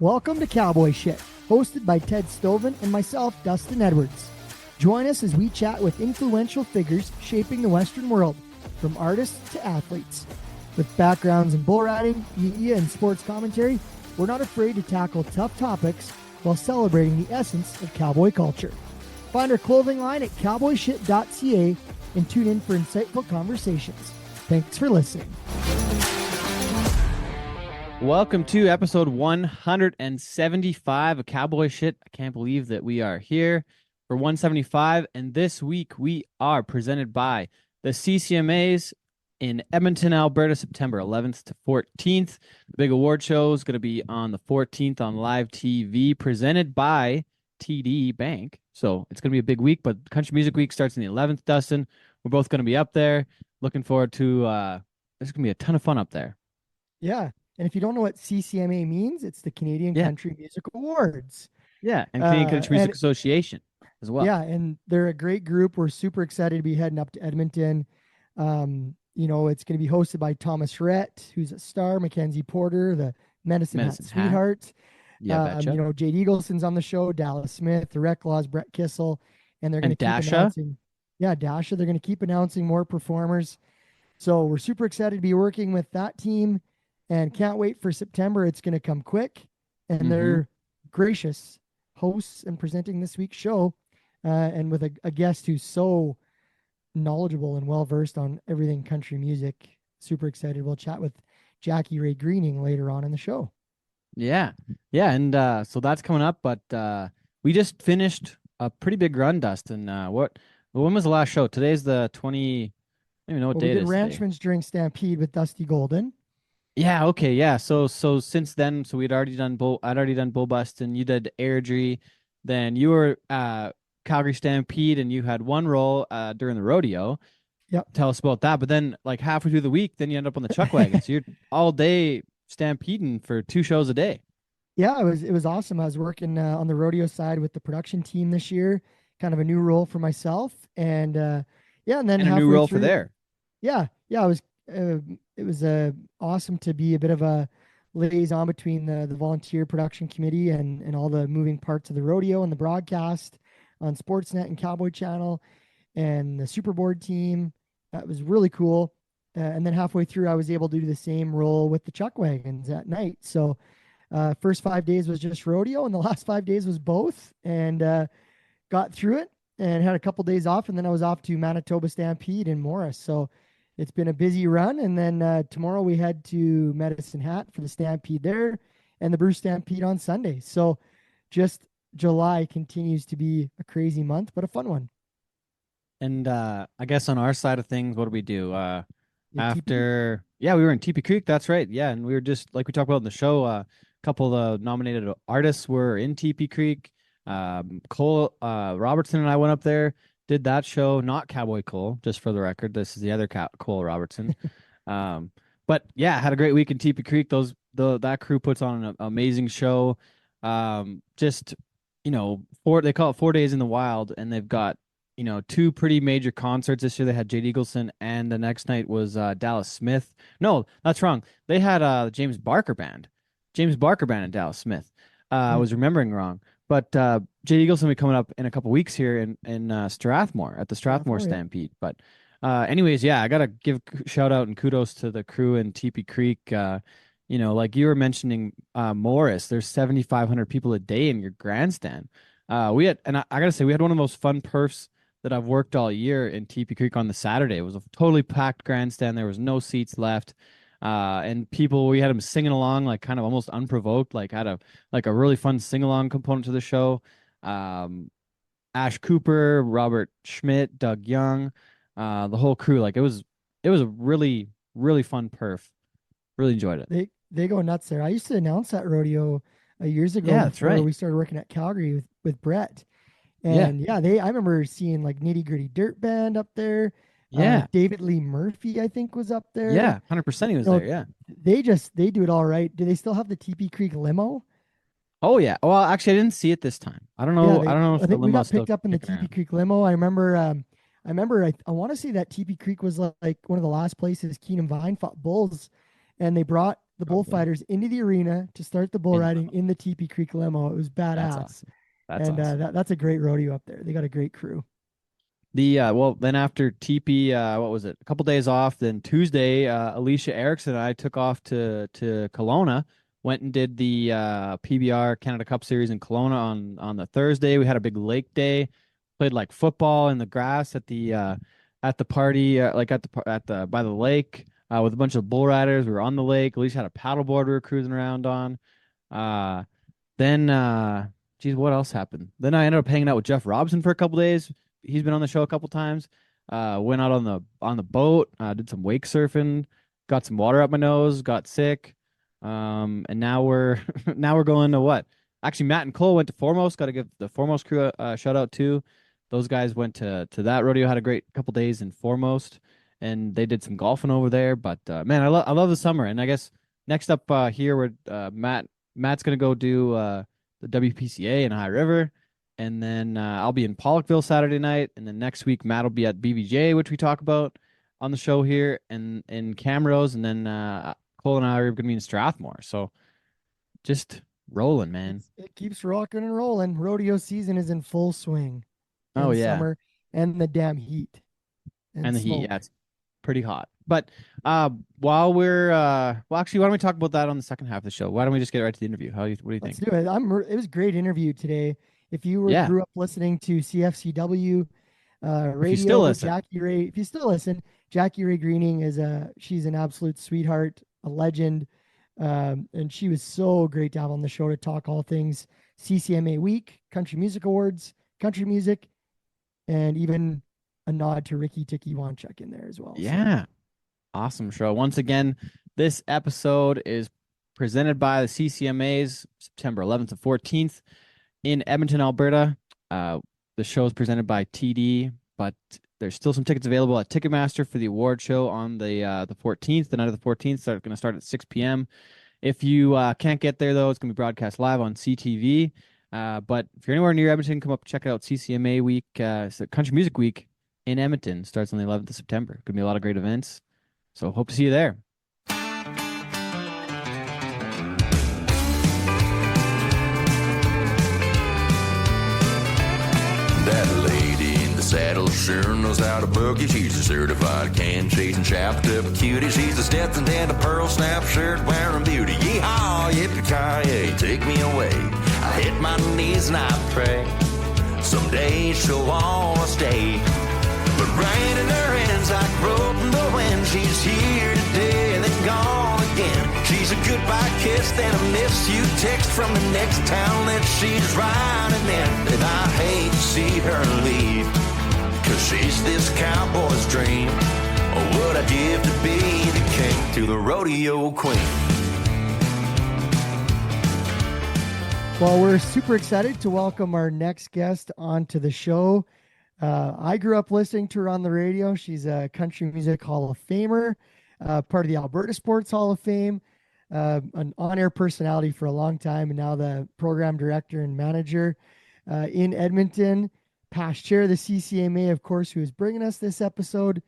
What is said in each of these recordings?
Welcome to Cowboy Shit, hosted by Ted Stovin and myself, Dustin Edwards. Join us as we chat with influential figures shaping the Western world, from artists to athletes. With backgrounds in bull riding, media, and sports commentary, we're not afraid to tackle tough topics while celebrating the essence of cowboy culture. Find our clothing line at cowboyshit.ca and tune in for insightful conversations. Thanks for listening. Welcome to episode 175 of Cowboy Shit. I can't believe that we are here for 175, and this week we are presented by the CCMAs in Edmonton, Alberta, September 11th to 14th. The big award show is going to be on the 14th on live TV, presented by TD Bank. So it's going to be a big week, but Country Music Week starts on the 11th, Dustin. We're both going to be up there. Looking forward to there's going to be a ton of fun up there. Yeah. And if you don't know what CCMA means, it's the Canadian Country Music Awards. Yeah, and Canadian Country Music Association as well. Yeah, and they're a great group. We're super excited to be heading up to Edmonton. You know, it's going to be hosted by Thomas Rhett, who's a star, Mackenzie Porter, the Medicine Hat sweetheart. Yeah, you know, Jade Eagleson's on the show, Dallas Smith, the Wreck Law's Brett Kissel, and they're going to keep announcing. Yeah, Dasha. They're going to keep announcing more performers. So we're super excited to be working with that team. And can't wait for September. It's going to come quick. And they're gracious hosts and presenting this week's show. And with a guest who's so knowledgeable and well-versed on everything country music. Super excited. We'll chat with Jackie Rae Greening later on in the show. Yeah. Yeah. And so that's coming up. But we just finished a pretty big run, Dustin. When was the last show? Today's the 20. I don't even know what day it is. We did Ranchman's during Stampede with Dusty Golden. Yeah. Okay. Yeah. So since then, I'd already done Bull Bustin'. You did Airdrie. Then you were Calgary Stampede, and you had one role during the rodeo. Yep. Tell us about that. But then, like halfway through the week, then you end up on the chuck wagon. So you're all day stampeding for 2 shows a day. Yeah, it was awesome. I was working on the rodeo side with the production team this year. Kind of a new role for myself, and and then a new role for there. Yeah. It was awesome to be a bit of a liaison between the volunteer production committee and all the moving parts of the rodeo and the broadcast on Sportsnet and Cowboy Channel and the Superboard team. That was really cool. And then halfway through, I was able to do the same role with the chuck wagons at night. So first 5 days was just rodeo, and the last 5 days was both, and got through it and had a couple days off. And then I was off to Manitoba Stampede in Morris. So it's been a busy run, and then tomorrow we head to Medicine Hat for the Stampede there, and the Bruce Stampede on Sunday. So just July continues to be a crazy month, but a fun one. And I guess on our side of things, what do we do? We were in Teepee Creek. That's right. Yeah, and we were just, like we talked about in the show, a couple of the nominated artists were in Teepee Creek. Cole Robertson and I went up there. Did that show, not Cowboy Cole, just for the record. This is the other Cole Robertson. But yeah, had a great week in Teepee Creek. That crew puts on an amazing show. Just, you know, they call it 4 days in the wild, and they've got, you know, 2 pretty major concerts this year. They had Jade Eagleson, and the next night was Dallas Smith. No, that's wrong. They had James Barker Band and Dallas Smith. I was remembering wrong. But Jade Eagleson will be coming up in a couple weeks here in Strathmore at the Strathmore Stampede. But anyways, yeah, I got to give shout out and kudos to the crew in Teepee Creek. You know, like you were mentioning Morris, there's 7,500 people a day in your grandstand. I got to say, we had one of the most fun perfs that I've worked all year in Teepee Creek on the Saturday. It was a totally packed grandstand. There was no seats left. And we had them singing along, like kind of almost unprovoked, like had a really fun sing-along component to the show. Ash Cooper, Robert Schmidt, Doug Young, the whole crew. Like it was a really, really fun perf. Really enjoyed it. They go nuts there. I used to announce that rodeo years ago. Yeah, that's right. We started working at Calgary with Brett. And I remember seeing like Nitty Gritty Dirt Band up there. Yeah. David Lee Murphy, I think, was up there. Yeah, 100% he was there, yeah. They do it all right. Do they still have the Teepee Creek limo? Oh, yeah. Well, actually, I didn't see it this time. I don't know. I don't know if I think the limo we got picked up in the Teepee Creek limo. I remember I want to say that Teepee Creek was like one of the last places Keenan Vine fought bulls, and they brought the Probably. bullfighters into the arena to start the bull In the riding limo. in the Teepee Creek limo. It was That's badass. awesome. That's And awesome. that's a great rodeo up there. They got a great crew. Well, then after TP, what was it? A couple days off. Then Tuesday, Alicia Erickson and I took off to Kelowna. Went and did the PBR Canada Cup Series in Kelowna on the Thursday. We had a big lake day. Played like football in the grass at the party, like at the by the lake, with a bunch of bull riders. We were on the lake. Alicia had a paddleboard we were cruising around on. Uh, geez, what else happened? Then I ended up hanging out with Jeff Robson for a couple days. He's been on the show a couple times. Went out on the boat, did some wake surfing, got some water up my nose, got sick. And now we're now we're going to what? Actually, Matt and Cole went to Foremost. Got to give the Foremost crew a shout out too. Those guys went to that rodeo, had a great couple days in Foremost, and they did some golfing over there. But man, I love the summer. And I guess next up here, we're Matt's gonna go do the WPCA in High River. And then I'll be in Pollockville Saturday night. And then next week, Matt will be at BBJ, which we talk about on the show here, and in Camrose. And then Cole and I are going to be in Strathmore. So just rolling, man. It keeps rocking and rolling. Rodeo season is in full swing. Oh, In yeah. summer and the damn heat. And the heat, smoke. yeah, it's pretty hot. But while we're well, actually, why don't we talk about that on the second half of the show? Why don't we just get right to the interview? What do you Let's think? do it. It was a great interview today. If you Yeah, grew up listening to CFCW if you still radio, listen. Jackie Rae, if you still listen, Jackie Rae Greening she's an absolute sweetheart, a legend. And she was so great to have on the show to talk all things CCMA Week, Country Music Awards, country music, and even a nod to Ricky Tiki Wanchuk in there as well. Yeah. Awesome show. Once again, this episode is presented by the CCMAs, September 11th to 14th in Edmonton, Alberta. The show is presented by TD, but there's still some tickets available at Ticketmaster for the award show on the 14th. The night of the 14th, so it's going to start at 6 p.m. If you can't get there, though, it's going to be broadcast live on CTV. But if you're anywhere near Edmonton, come up check out CCMA Week, Country Music Week in Edmonton. Starts on the 11th of September. Going to be a lot of great events. So hope to see you there. That lady in the saddle sure knows how to boogie. She's a certified can-chasing chopped-up cutie. She's a Stetson and a pearl snap shirt wearing beauty. Yeehaw, yippee-ki-yay, take me away. I hit my knees and I pray someday she'll wanna stay. But rain in her hands like rope in the wind. She's here today and then gone again. She's a goodbye kiss, then a miss you text from the next town that she's riding in. And I hate to see her leave, 'cause she's this cowboy's dream. Or would I give to be the king to the rodeo queen? Well, we're super excited to welcome our next guest onto the show. I grew up listening to her on the radio. She's a Country Music Hall of Famer, part of the Alberta Sports Hall of Fame, an on-air personality for a long time, and now the program director and manager in Edmonton, past chair of the CCMA, of course, who is bringing us this episode.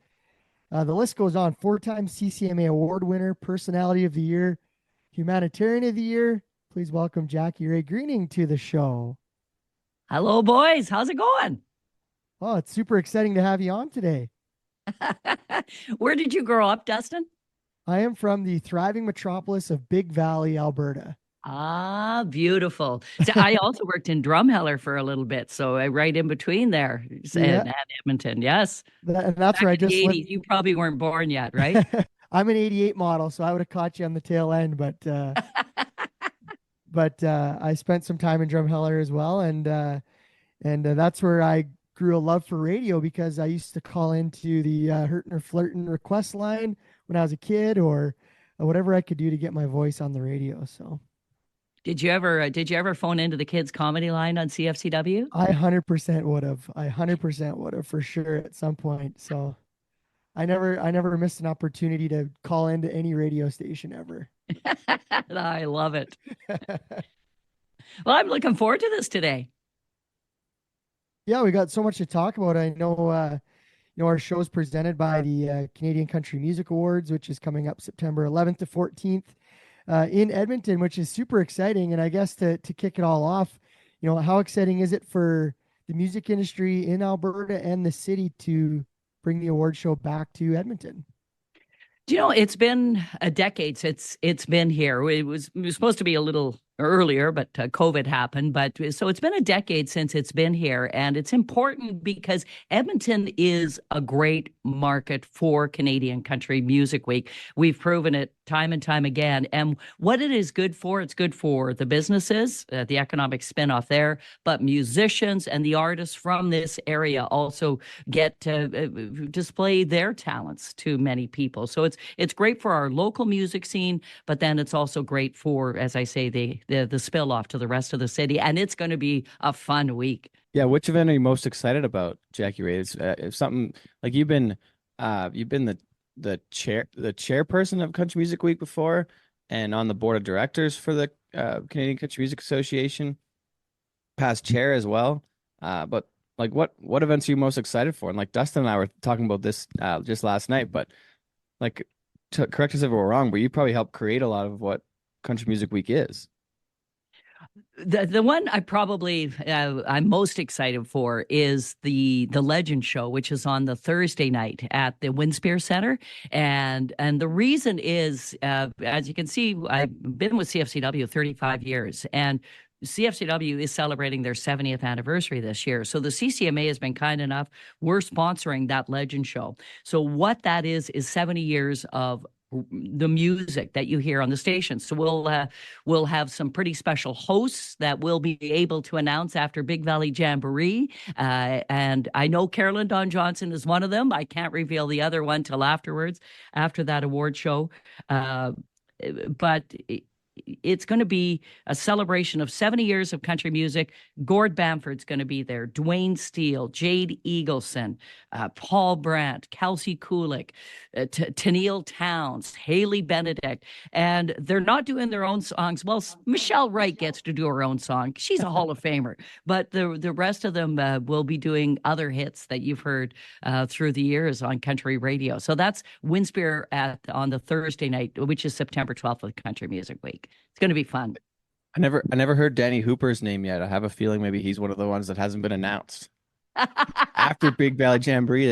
The list goes on. 4-time CCMA Award winner, Personality of the Year, Humanitarian of the Year. Please welcome Jackie Rae Greening to the show. Hello, boys. How's it going? Oh, it's super exciting to have you on today. Where did you grow up, Dustin? I am from the thriving metropolis of Big Valley, Alberta. Ah, beautiful. So I also worked in Drumheller for a little bit, so right in between there and at Edmonton. Yes, that's where I just lived. You probably weren't born yet, right? I'm an '88 model, so I would have caught you on the tail end, but I spent some time in Drumheller as well, and that's where I grew a love for radio, because I used to call into the Hurtin' or Flirtin' request line when I was a kid, or whatever I could do to get my voice on the radio. So, did you ever phone into the kids comedy line on CFCW? I 100% would have. I 100% would have for sure at some point. So, I never missed an opportunity to call into any radio station ever. I love it. Well, I'm looking forward to this today. Yeah, we got so much to talk about. I know, our show is presented by the Canadian Country Music Awards, which is coming up September 11th to 14th. in Edmonton, which is super exciting. And I guess to kick it all off, how exciting is it for the music industry in Alberta and the city to bring the award show back to Edmonton? It's been a decade since it's been here. It was supposed to be a little earlier, but COVID happened. But so it's been a decade since it's been here. And it's important because Edmonton is a great market for Canadian Country Music Week. We've proven it time and time again. And what it is good for, it's good for the businesses, the economic spinoff there, but musicians and the artists from this area also get to display their talents to many people. So it's great for our local music scene, but then it's also great for, as I say, the spill off to the rest of the city. And it's going to be a fun week. Yeah, which event are you most excited about, Jackie Rae? It's something like you've been the chairperson of Country Music Week before, and on the board of directors for the Canadian Country Music Association, past chair as well. But like, what events are you most excited for? And like Dustin and I were talking about this just last night. But like, correct us if we're wrong, but you probably helped create a lot of what Country Music Week is. The one I probably I'm most excited for is the Legend Show, which is on the Thursday night at the Winspear Center, and the reason is, as you can see, I've been with CFCW 35 years, and CFCW is celebrating their 70th anniversary this year. So the CCMA has been kind enough. We're sponsoring that Legend Show. So what that is 70 years of the music that you hear on the station. So we'll have some pretty special hosts that we'll be able to announce after Big Valley Jamboree. And I know Carolyn Don Johnson is one of them. I can't reveal the other one till afterwards, after that award show. But it's going to be a celebration of 70 years of country music. Gord Bamford's going to be there. Dwayne Steele, Jade Eagleson, Paul Brandt, Kelsey Kulik, Tennille Towns, Haley Benedict. And they're not doing their own songs. Well, Michelle Wright gets to do her own song. She's a Hall of Famer. But the rest of them will be doing other hits that you've heard through the years on country radio. So that's Winspear on the Thursday night, which is September 12th of Country Music Week. It's going to be fun. I never heard Danny Hooper's name yet. I have a feeling maybe he's one of the ones that hasn't been announced. After Big Valley Jamboree,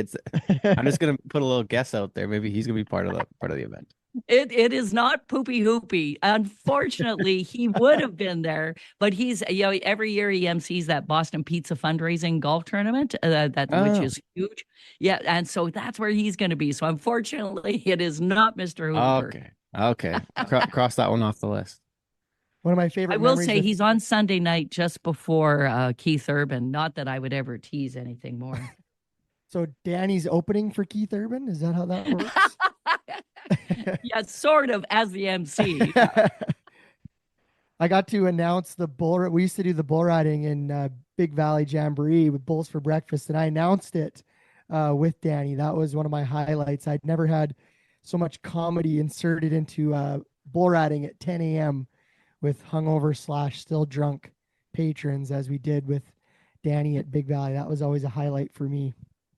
I'm just gonna put a little guess out there. Maybe he's gonna be part of the event. It is not Poopy Hoopy. Unfortunately, he would have been there, but he's every year he MCs that Boston Pizza fundraising golf tournament which is huge. Yeah, and so that's where he's going to be. So unfortunately, it is not Mr. Hooper. Okay. Cross that one off the list. One of my favorite. I will say he's on Sunday night just before Keith Urban. Not that I would ever tease anything more. So Danny's opening for Keith Urban? Is that how that works? Yeah, sort of, as the MC. I got to announce the bull. We used to do the bull riding in Big Valley Jamboree with Bulls for Breakfast, and I announced it with Danny. That was one of my highlights. I'd never had so much comedy inserted into bull riding at 10 a.m. with hungover / still drunk patrons as we did with Danny at Big Valley. That was always a highlight for me.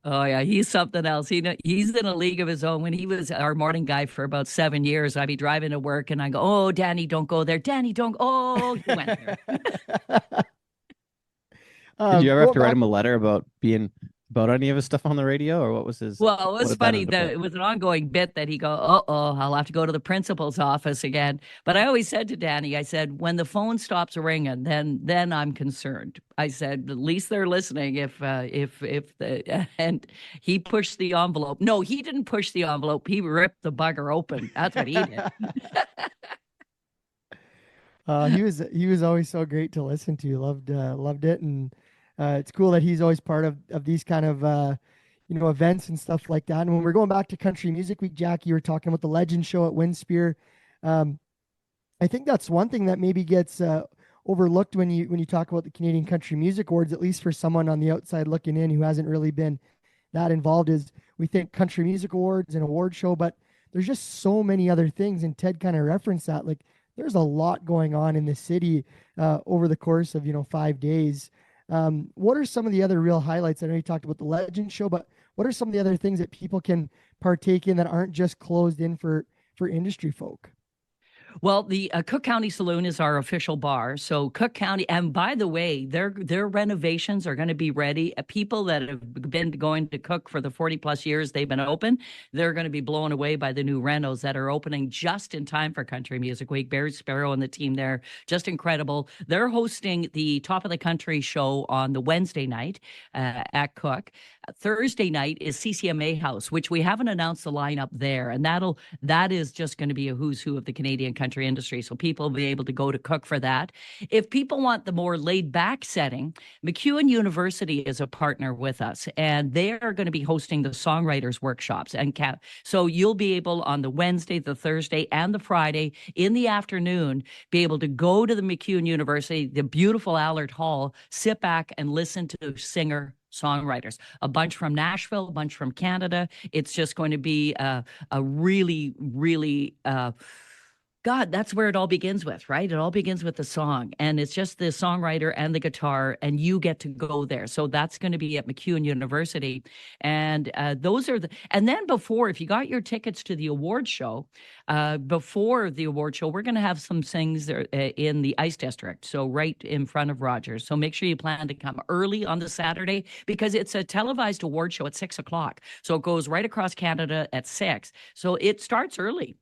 Oh, yeah, he's something else. He's in a league of his own. When he was our morning guy for about 7 years, I'd be driving to work and I go, "Oh, Danny, don't go there. Danny, don't." Oh, he went there. Did you ever have to write him a letter about any of his stuff on the radio, or what was his? Well, it was funny that it was an ongoing bit that he go, I'll have to go to the principal's office again. But I always said to Danny, I said, when the phone stops ringing, then I'm concerned. I said, at least they're listening. And he pushed the envelope. No, he didn't push the envelope. He ripped the bugger open. That's what he did. He was always so great to listen to. Loved it, and it's cool that he's always part of these kind of events and stuff like that. And when we're going back to Country Music Week, Jackie, you were talking about the Legend Show at Winspear. I think that's one thing that maybe gets overlooked when you talk about the Canadian Country Music Awards, at least for someone on the outside looking in who hasn't really been that involved. Is we think Country Music Awards and award show, but there's just so many other things. And Ted kind of referenced that. Like, there's a lot going on in the city over the course of 5 days. What are some of the other real highlights? I know you talked about the Legend Show, but what are some of the other things that people can partake in that aren't just closed in for industry folk? Well, the Cook County Saloon is our official bar. So Cook County, and by the way, their renovations are going to be ready. People that have been going to Cook for the 40 plus years they've been open, they're going to be blown away by the new renos that are opening just in time for Country Music Week. Barry Sparrow and the team there, just incredible. They're hosting the Top of the Country show on the Wednesday night at Cook. Thursday night is CCMA House, which we haven't announced the lineup there, and that is just going to be a who's who of the Canadian country industry. So people will be able to go to Cook for that. If people want the more laid back setting, MacEwan University is a partner with us, and they are going to be hosting the songwriters workshops. And so you'll be able on the Wednesday, the Thursday, and the Friday in the afternoon be able to go to the MacEwan University, the beautiful Allard Hall, sit back and listen to songwriters, a bunch from Nashville, a bunch from Canada. It's just going to be a really, really God, that's where it all begins with, right? It all begins with the song, and it's just the songwriter and the guitar, and you get to go there. So that's going to be at MacEwan University, and those are and then before, if you got your tickets to the award show, before the award show, we're going to have some things there in the Ice District, so right in front of Rogers. So make sure you plan to come early on the Saturday because it's a televised award show at 6:00. So it goes right across Canada at 6. So it starts early.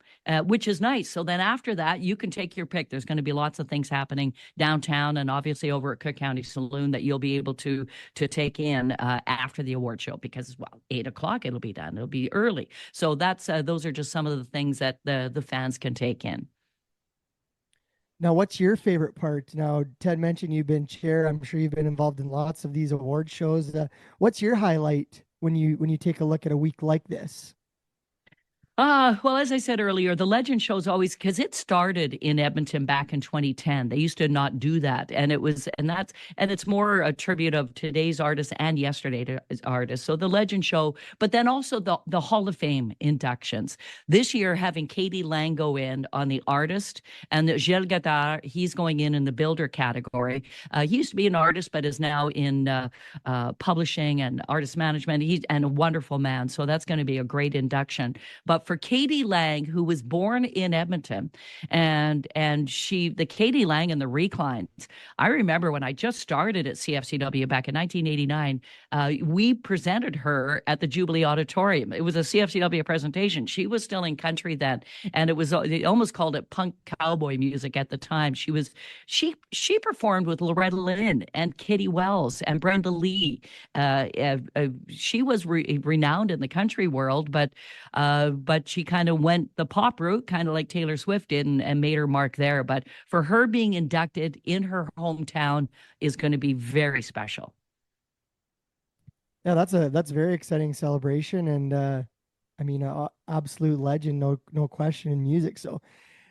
Which is nice. So then after that, you can take your pick. There's going to be lots of things happening downtown and obviously over at Cook County Saloon that you'll be able to take in after the award show because, well, 8:00 it'll be done. It'll be early. So that's those are just some of the things that the fans can take in. Now, what's your favorite part? Now, Ted mentioned you've been chair. I'm sure you've been involved in lots of these award shows. What's your highlight when you take a look at a week like this? Well, as I said earlier, the Legend Show's always, because it started in Edmonton back in 2010. They used to not do that. And it's more a tribute of today's artists and yesterday's artists. So the Legend Show, but then also the Hall of Fame inductions. This year, having Katie Lang go in on the artist and Gilles Godard, he's going in the builder category. He used to be an artist, but is now in publishing and artist management. He's a wonderful man. So that's going to be a great induction. But for Katie Lang, who was born in Edmonton, and the Katie Lang and the Reclines. I remember when I just started at CFCW back in 1989, we presented her at the Jubilee Auditorium. It was a CFCW presentation. She was still in country then, and they almost called it punk cowboy music at the time. She performed with Loretta Lynn and Kitty Wells and Brenda Lee. She was renowned in the country world, but she kind of went the pop route, kind of like Taylor Swift did, and made her mark there. But for her being inducted in her hometown is going to be very special. Yeah, that's a very exciting celebration, and I mean, absolute legend, no question in music. So,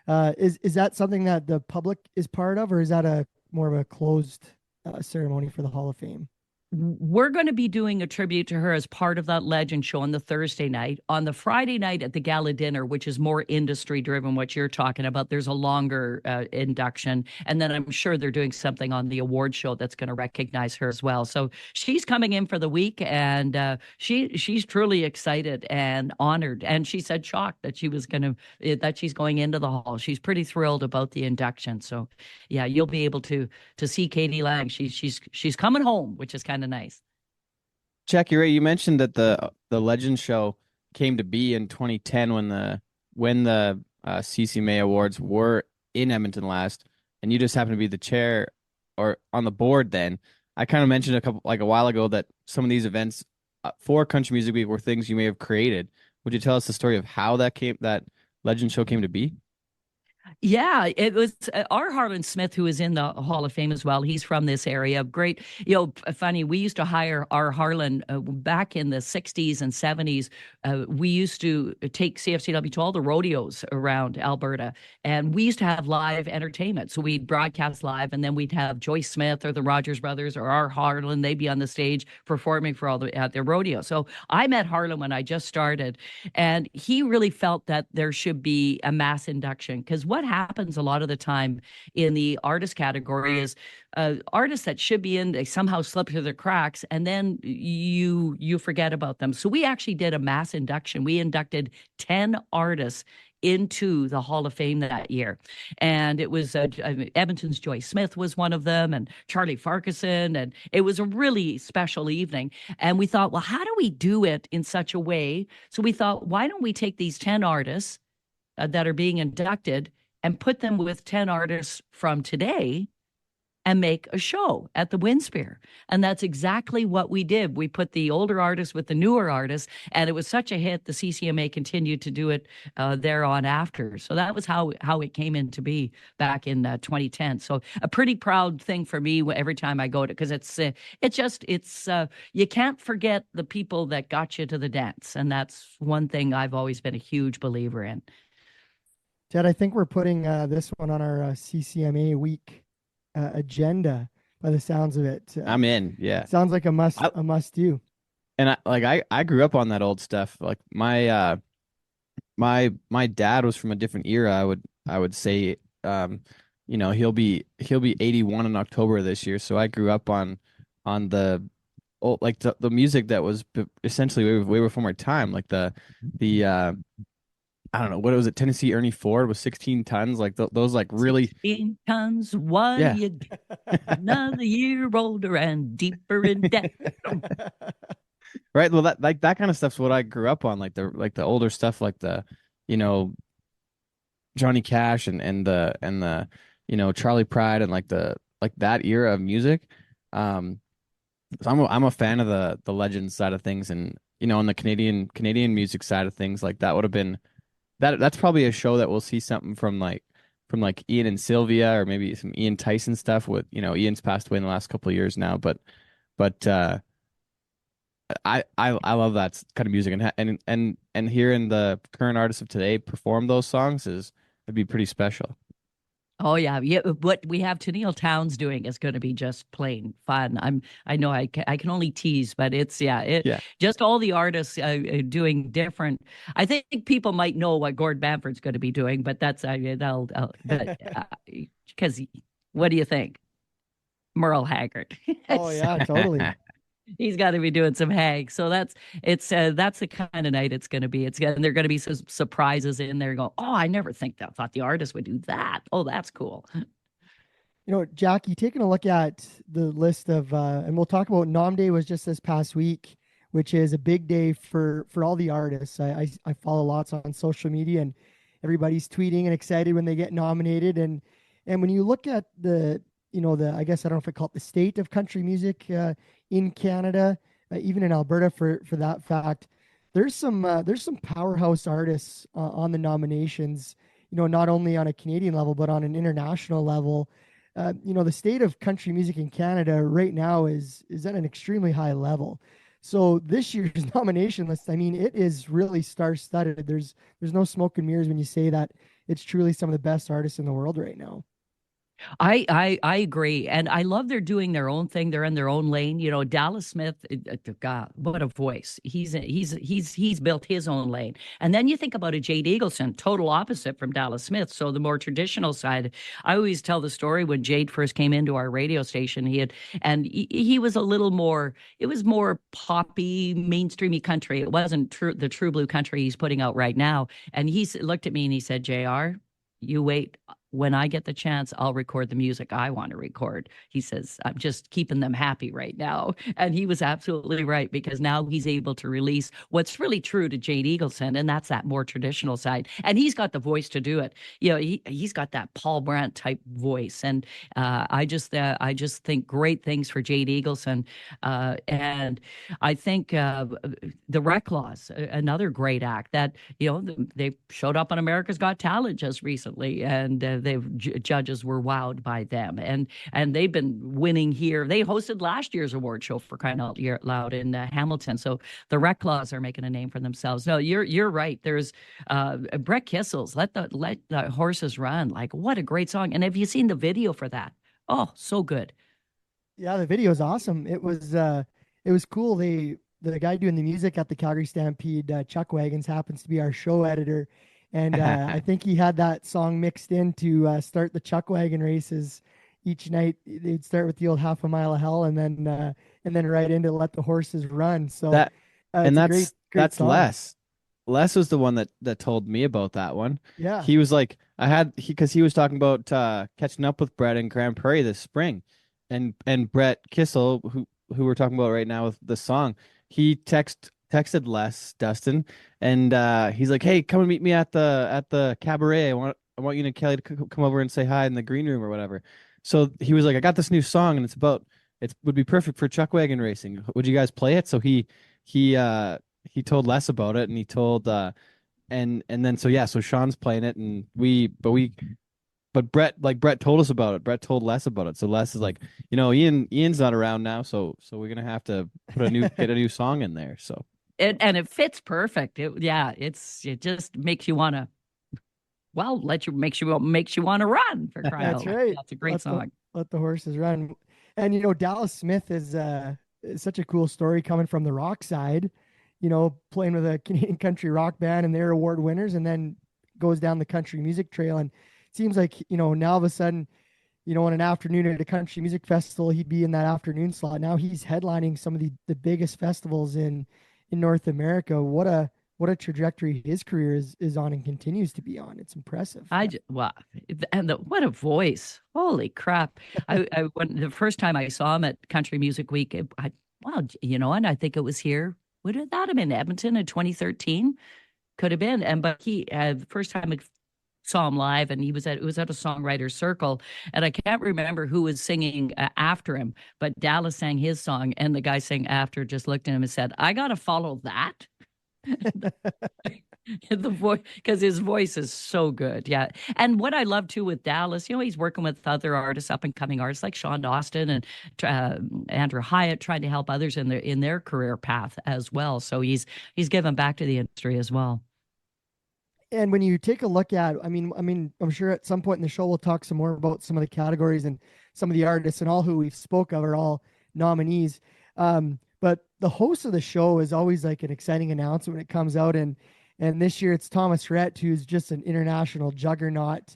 is that something that the public is part of, or is that more of a closed ceremony for the Hall of Fame? We're going to be doing a tribute to her as part of that Legend Show on the Thursday night. On the Friday night at the gala dinner, which is more industry driven, what you're talking about, there's a longer induction. And then I'm sure they're doing something on the award show that's going to recognize her as well. So she's coming in for the week, and she's truly excited and honored. And she said shocked that she's going into the hall. She's pretty thrilled about the induction. So yeah, you'll be able to see Katie Lang. She's coming home, which is kind of nice. Jackie Rae, you mentioned that the Legend Show came to be in 2010 when the CCMA Awards were in Edmonton last, and you just happened to be the chair or on the board then. I kind of mentioned a while ago that some of these events for Country Music Week were things you may have created. Would you tell us the story of how that Legend Show came to be? Yeah, it was our Harlan Smith, who is in the Hall of Fame as well. He's from this area. Great. Funny, we used to hire our Harlan back in the 60s and 70s. We used to take CFCW to all the rodeos around Alberta, and we used to have live entertainment. So we'd broadcast live, and then we'd have Joyce Smith or the Rogers Brothers or our Harlan. They'd be on the stage performing for at their rodeo. So I met Harlan when I just started, and he really felt that there should be a mass induction, because what happens a lot of the time in the artist category is artists that should be in, they somehow slip through the cracks, and then you forget about them. So we actually did a mass induction. We inducted 10 artists into the Hall of Fame that year. And it was Edmonton's Joy Smith was one of them, and Charlie Farquharson. And it was a really special evening. And we thought, well, how do we do it in such a way? So we thought, why don't we take these 10 artists that are being inducted and put them with 10 artists from today and make a show at the Winspear. And that's exactly what we did. We put the older artists with the newer artists, and it was such a hit, the CCMA continued to do it there on after. So that was how it came into be back in 2010. So a pretty proud thing for me every time I go to, because it's you can't forget the people that got you to the dance. And that's one thing I've always been a huge believer in. Ted, I think we're putting this one on our CCMA week agenda by the sounds of it. I'm in. Yeah. Sounds like a must do. And I grew up on that old stuff. Like my dad was from a different era. I would say, he'll be 81 in October this year. So I grew up on the old, like the music that was essentially way before my time. Like the I don't know, what was it? Tennessee Ernie Ford was 16 tons. Like those, like really 16 tons. What do you get? Another year older and deeper in debt. Right. Well, that kind of stuff's what I grew up on. Like the older stuff, like the, Johnny Cash and the Charlie Pride and like that era of music. So I'm a fan of the Legends side of things, and on the Canadian music side of things, like that would have been. That's probably a show that we'll see something from Ian and Sylvia, or maybe some Ian Tyson stuff with, Ian's passed away in the last couple of years now, but I love that kind of music, and hearing the current artists of today perform those songs it'd be pretty special. Oh yeah, what we have Tennille Towns doing is going to be just plain fun. I know I can only tease, but it's just all the artists doing different. I think people might know what Gord Bamford's going to be doing, but that's because what do you think, Merle Haggard? Oh yeah, totally. He's got to be doing some hags. So that's the kind of night it's going to be. And there are going to be some surprises in there. Go, oh, I never thought the artist would do that. Oh, that's cool. Jackie, taking a look at the list of, and we'll talk about Nom Day was just this past week, which is a big day for all the artists. I follow lots on social media, and everybody's tweeting and excited when they get nominated. And when you look at the I guess I don't know if I call it the state of country music in Canada, even in Alberta for that fact, there's some powerhouse artists on the nominations, not only on a Canadian level, but on an international level. The state of country music in Canada right now is at an extremely high level. So this year's nomination list, I mean, it is really star-studded. There's no smoke and mirrors when you say that it's truly some of the best artists in the world right now. I agree, and I love they're doing their own thing. They're in their own lane. Dallas Smith, God, what a voice! He's built his own lane. And then you think about a Jade Eagleson, total opposite from Dallas Smith. So the more traditional side. I always tell the story when Jade first came into our radio station. He was a little more. It was more poppy, mainstreamy country. It wasn't the true blue country he's putting out right now. And he looked at me and he said, "JR, you wait. When I get the chance, I'll record the music I want to record." He says, "I'm just keeping them happy right now." And he was absolutely right, because now he's able to release what's really true to Jade Eagleson, and that's that more traditional side. And he's got the voice to do it. He's got that Paul Brandt type voice. And I just think great things for Jade Eagleson. And I think the Reclaws, another great act that, they showed up on America's Got Talent just recently, and judges were wowed by them, and they've been winning here. They hosted last year's award show, for crying out loud, in Hamilton. So the Reclaws are making a name for themselves. No, you're right. There's Brett Kissel's "Let the Horses Run." Like, what a great song! And have you seen the video for that? Oh, so good. Yeah, the video is awesome. It was cool. The guy doing the music at the Calgary Stampede, Chuck Wagons, happens to be our show editor. And I think he had that song mixed in to start the Chuck Wagon races each night. They'd start with the old "Half a Mile of Hell" and then right into "Let the Horses Run." So that's great less. Les was the one that told me about that one. Yeah. He was like, because he was talking about catching up with Brett in Grand Prairie this spring, and Brett Kissel, who we're talking about right now with the song, he texted Les Dustin, and he's like, "Hey, come and meet me at the cabaret. I want you and Kelly to come over and say hi in the green room or whatever." So he was like, "I got this new song, and it would be perfect for chuck wagon racing. Would you guys play it?" So he told Les about it, and he told and then so Sean's playing it, and but Brett told us about it. Brett told Les about it. So Les is like, Ian's not around now, so we're gonna have to get a new song in there. So And it fits perfect. It just makes you want to, well, makes you want to run, for crying out That's loud. right. That's a great song. Let the horses run. And Dallas Smith is such a cool story coming from the rock side, playing with a Canadian country rock band and they're award winners, and then goes down the country music trail. And it seems like, now all of a sudden, on an afternoon at a country music festival, he'd be in that afternoon slot. Now he's headlining some of the biggest festivals in North America. What a trajectory his career is on and continues to be on. It's impressive. What a voice. Holy crap. When the first time I saw him at Country Music Week, and I think it was here. Would that have been Edmonton in 2013? Could have been. But he, the first time I saw him live, and it was at a songwriter circle, and I can't remember who was singing after him, but Dallas sang his song, and the guy sang after just looked at him and said, "I got to follow that." The voice, because his voice is so good. Yeah. And what I love too with Dallas, he's working with other artists, up and coming artists like Sean Dustin and Andrew Hyatt, trying to help others in their career path as well. So he's given back to the industry as well. And when you take a look at, I'm sure at some point in the show we'll talk some more about some of the categories and some of the artists, and all who we've spoke of are all nominees. But the host of the show is always like an exciting announcement when it comes out. And this year it's Thomas Rhett, who's just an international juggernaut,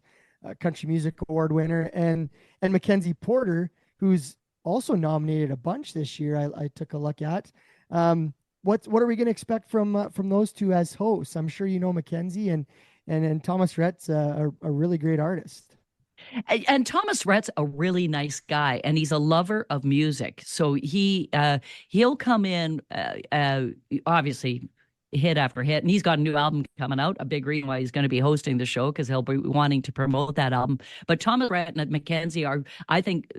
country music award winner, and Mackenzie Porter, who's also nominated a bunch this year. I took a look at. What are we going to expect from those two as hosts? I'm sure Mackenzie and Thomas Rhett's a really great artist. And Thomas Rhett's a really nice guy, and he's a lover of music. So he'll come in, obviously, hit after hit, and he's got a new album coming out. A big reason why he's going to be hosting the show, because he'll be wanting to promote that album. But Thomas Rhett and Mackenzie are, I think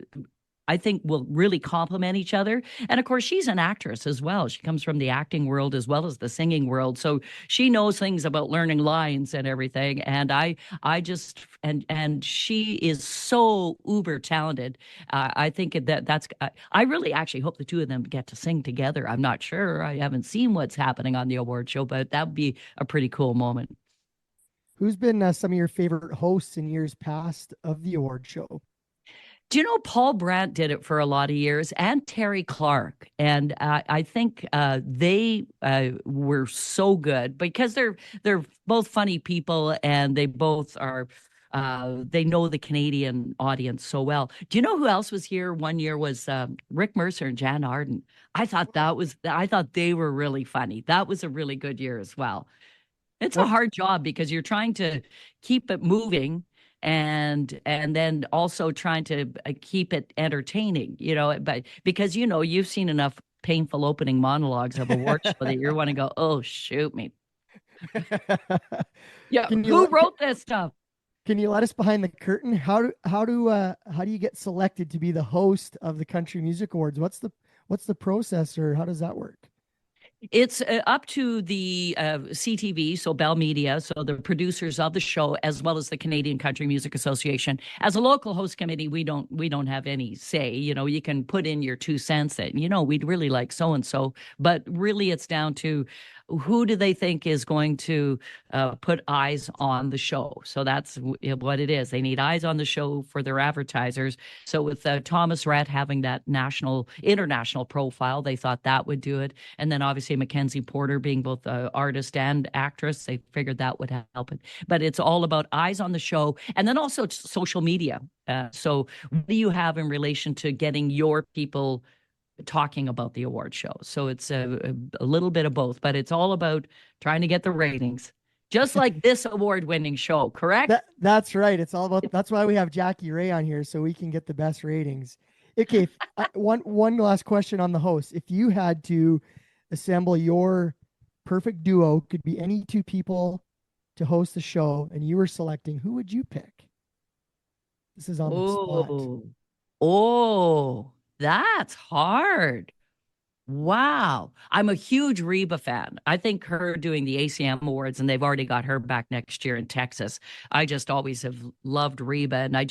will really complement each other. And of course, she's an actress as well. She comes from the acting world as well as the singing world. So she knows things about learning lines and everything. And and she is so uber talented. I think I really actually hope the two of them get to sing together. I'm not sure. I haven't seen what's happening on the award show, but that would be a pretty cool moment. Who's been some of your favorite hosts in years past of the award show? Do you know Paul Brandt did it for a lot of years, and Terry Clark? And I think they were so good because they're both funny people, and they both are. They know the Canadian audience so well. Do you know who else was here one year? Was Rick Mercer and Jan Arden. I thought they were really funny. That was a really good year as well. It's a hard job because you're trying to keep it moving, and then also trying to keep it entertaining, but because you've seen enough painful opening monologues of award show that you want to go, oh, shoot me. Yeah, who wrote this stuff? Can you let us behind the curtain? How do you get selected to be the host of the Country Music Awards? What's the process, or how does that work? It's up to the CTV, so Bell Media, so the producers of the show, as well as the Canadian Country Music Association. As a local host committee, we don't have any say. You can put in your 2 cents that we'd really like so and so, but really it's down to who do they think is going to put eyes on the show. So that's what it is. They need eyes on the show for their advertisers. So with Thomas Rhett having that international profile, they thought that would do it. And then obviously Mackenzie Porter being both an artist and actress, they figured that would help it. But it's all about eyes on the show, and then also social media. So what do you have in relation to getting your people talking about the award show. So it's a little bit of both, but it's all about trying to get the ratings. Just like this award-winning show, correct? That's right. It's all about. That's why we have Jackie Rae on here, so we can get the best ratings. Okay, one last question on the host. If you had to assemble your perfect duo, could be any two people to host the show, and you were selecting, who would you pick? This is on the spot. Oh, that's hard. Wow. I'm a huge Reba fan. I think her doing the ACM Awards, and they've already got her back next year in Texas. I just always have loved Reba, and I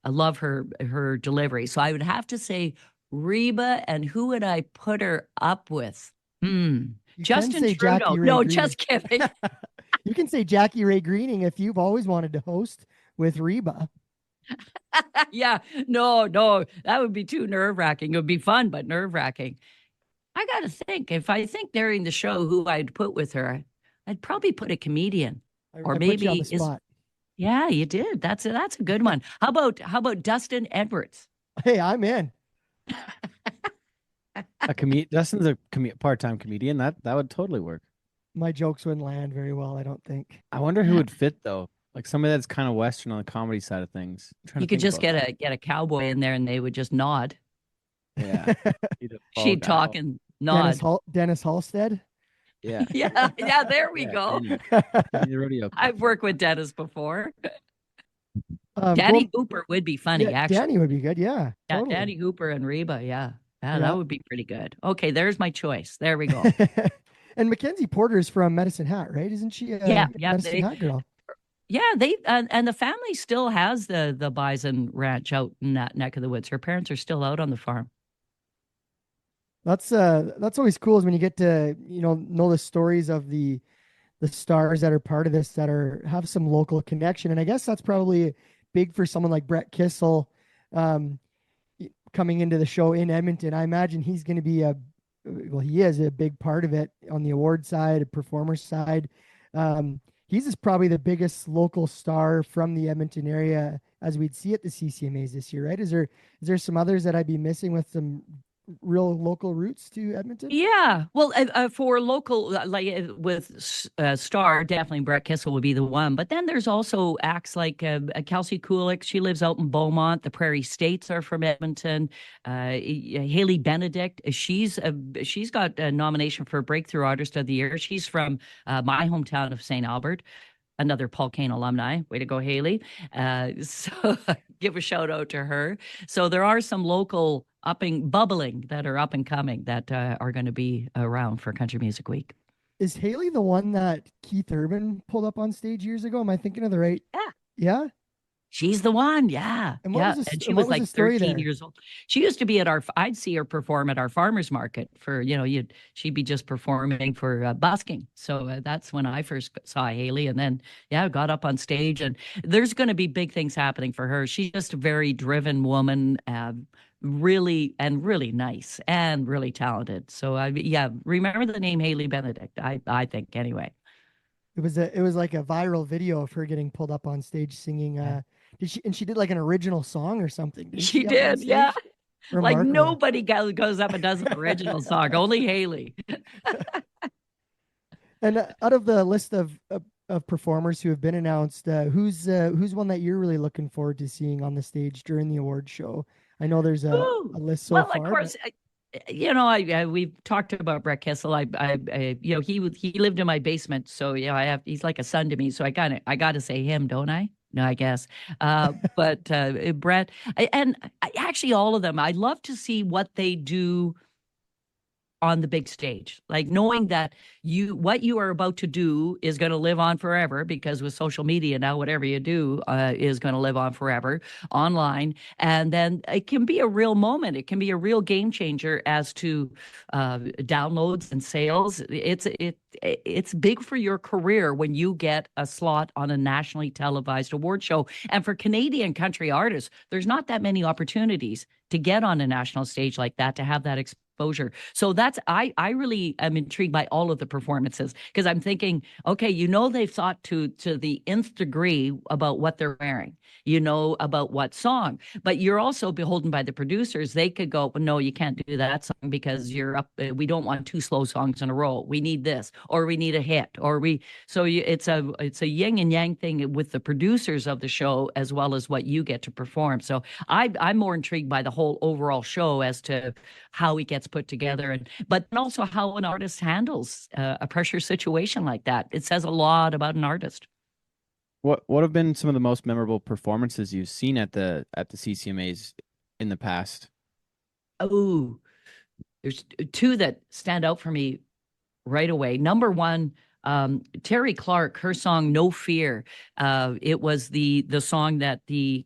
love her delivery. So I would have to say Reba, and who would I put her up with? Justin Trudeau. No, just kidding. You can say Jackie Rae Greening if you've always wanted to host with Reba. Yeah, no, that would be too nerve-wracking. It would be fun, but nerve-wracking. I got to think. If I think during the show who I'd put with her, I'd probably put a comedian, or maybe on the spot. Yeah, you did. That's a good one. How about Dustin Edwards? Hey, I'm in. Dustin's a part-time comedian. That would totally work. My jokes wouldn't land very well, I don't think. I wonder who would fit though. Like somebody that's kind of Western on the comedy side of things. You could just get a cowboy in there, and they would just nod. Yeah. She'd talk and nod. Dennis Halstead. Yeah. Yeah. There we go. Danny rodeo. I've worked with Dennis before. Danny Hooper would be funny, actually. Danny would be good. Yeah. Totally. Danny Hooper and Reba. Yeah. That would be pretty good. Okay, there's my choice. There we go. And Mackenzie Porter's from Medicine Hat, right? Isn't she? Medicine Hat girl. Yeah, they and the family still has the bison ranch out in that neck of the woods. Her parents are still out on the farm. That's always cool is when you get to know the stories of the stars that are part of this that have some local connection, and I guess that's probably big for someone like Brett Kissel coming into the show in Edmonton. I imagine he's going to be he is a big part of it on the award side, a performer side. He's probably the biggest local star from the Edmonton area as we'd see at the CCMAs this year, right? Is there some others that I'd be missing with some real local roots to Edmonton? Yeah. Well, for local, with Star, definitely Brett Kissel would be the one. But then there's also acts like Kelsey Kulik. She lives out in Beaumont. The Prairie States are from Edmonton. Haley Benedict. She's got a nomination for Breakthrough Artist of the Year. She's from my hometown of St. Albert. Another Paul Kane alumni. Way to go, Haley. So give a shout out to her. So there are some local bubbling that are up and coming that are going to be around for Country Music Week. Is Haley the one that Keith Urban pulled up on stage years ago? Am I thinking of the right? Yeah. Yeah? She's the one, yeah. And and she was like 13 years old. She used to be I'd see her perform at our farmers market for, she'd be just performing for busking. So that's when I first saw Haley, and then, got up on stage, and there's going to be big things happening for her. She's just a very driven woman, really nice and really talented. So remember the name Haley Benedict, I think anyway. It was like a viral video of her getting pulled up on stage singing. She did like an original song or something. She did, yeah. Remarkable. Like nobody goes up and does an original song, only Haley. And out of the list of performers who have been announced, who's one that you're really looking forward to seeing on the stage during the award show? I know there's a list so far. Of course, we've talked about Brett Kissel. He lived in my basement, so he's like a son to me. So I got to say him, don't I? No, I guess. But Brett, and actually all of them, I love to see what they do on the big stage, like knowing that what you are about to do is going to live on forever, because with social media now, whatever you do is going to live on forever online. And then it can be a real moment. It can be a real game changer as to downloads and sales. It's big for your career when you get a slot on a nationally televised award show. And for Canadian country artists, there's not that many opportunities to get on a national stage like that, to have that exposure. So I really am intrigued by all of the performances, because I'm thinking, okay, they've thought to the nth degree about what they're wearing. about what song. But you're also beholden by the producers. They could go, well, no, you can't do that song because you're up. We don't want 2 slow songs in a row. We need this, or we need a hit, it's a yin and yang thing with the producers of the show as well as what you get to perform. So I'm more intrigued by the whole overall show as to how it gets put together, but also how an artist handles a pressure situation like that. It says a lot about an artist. What have been some of the most memorable performances you've seen at the CCMAs in the past? Oh, there's 2 that stand out for me right away. Number one, Terry Clark, her song "No Fear." It was the song that the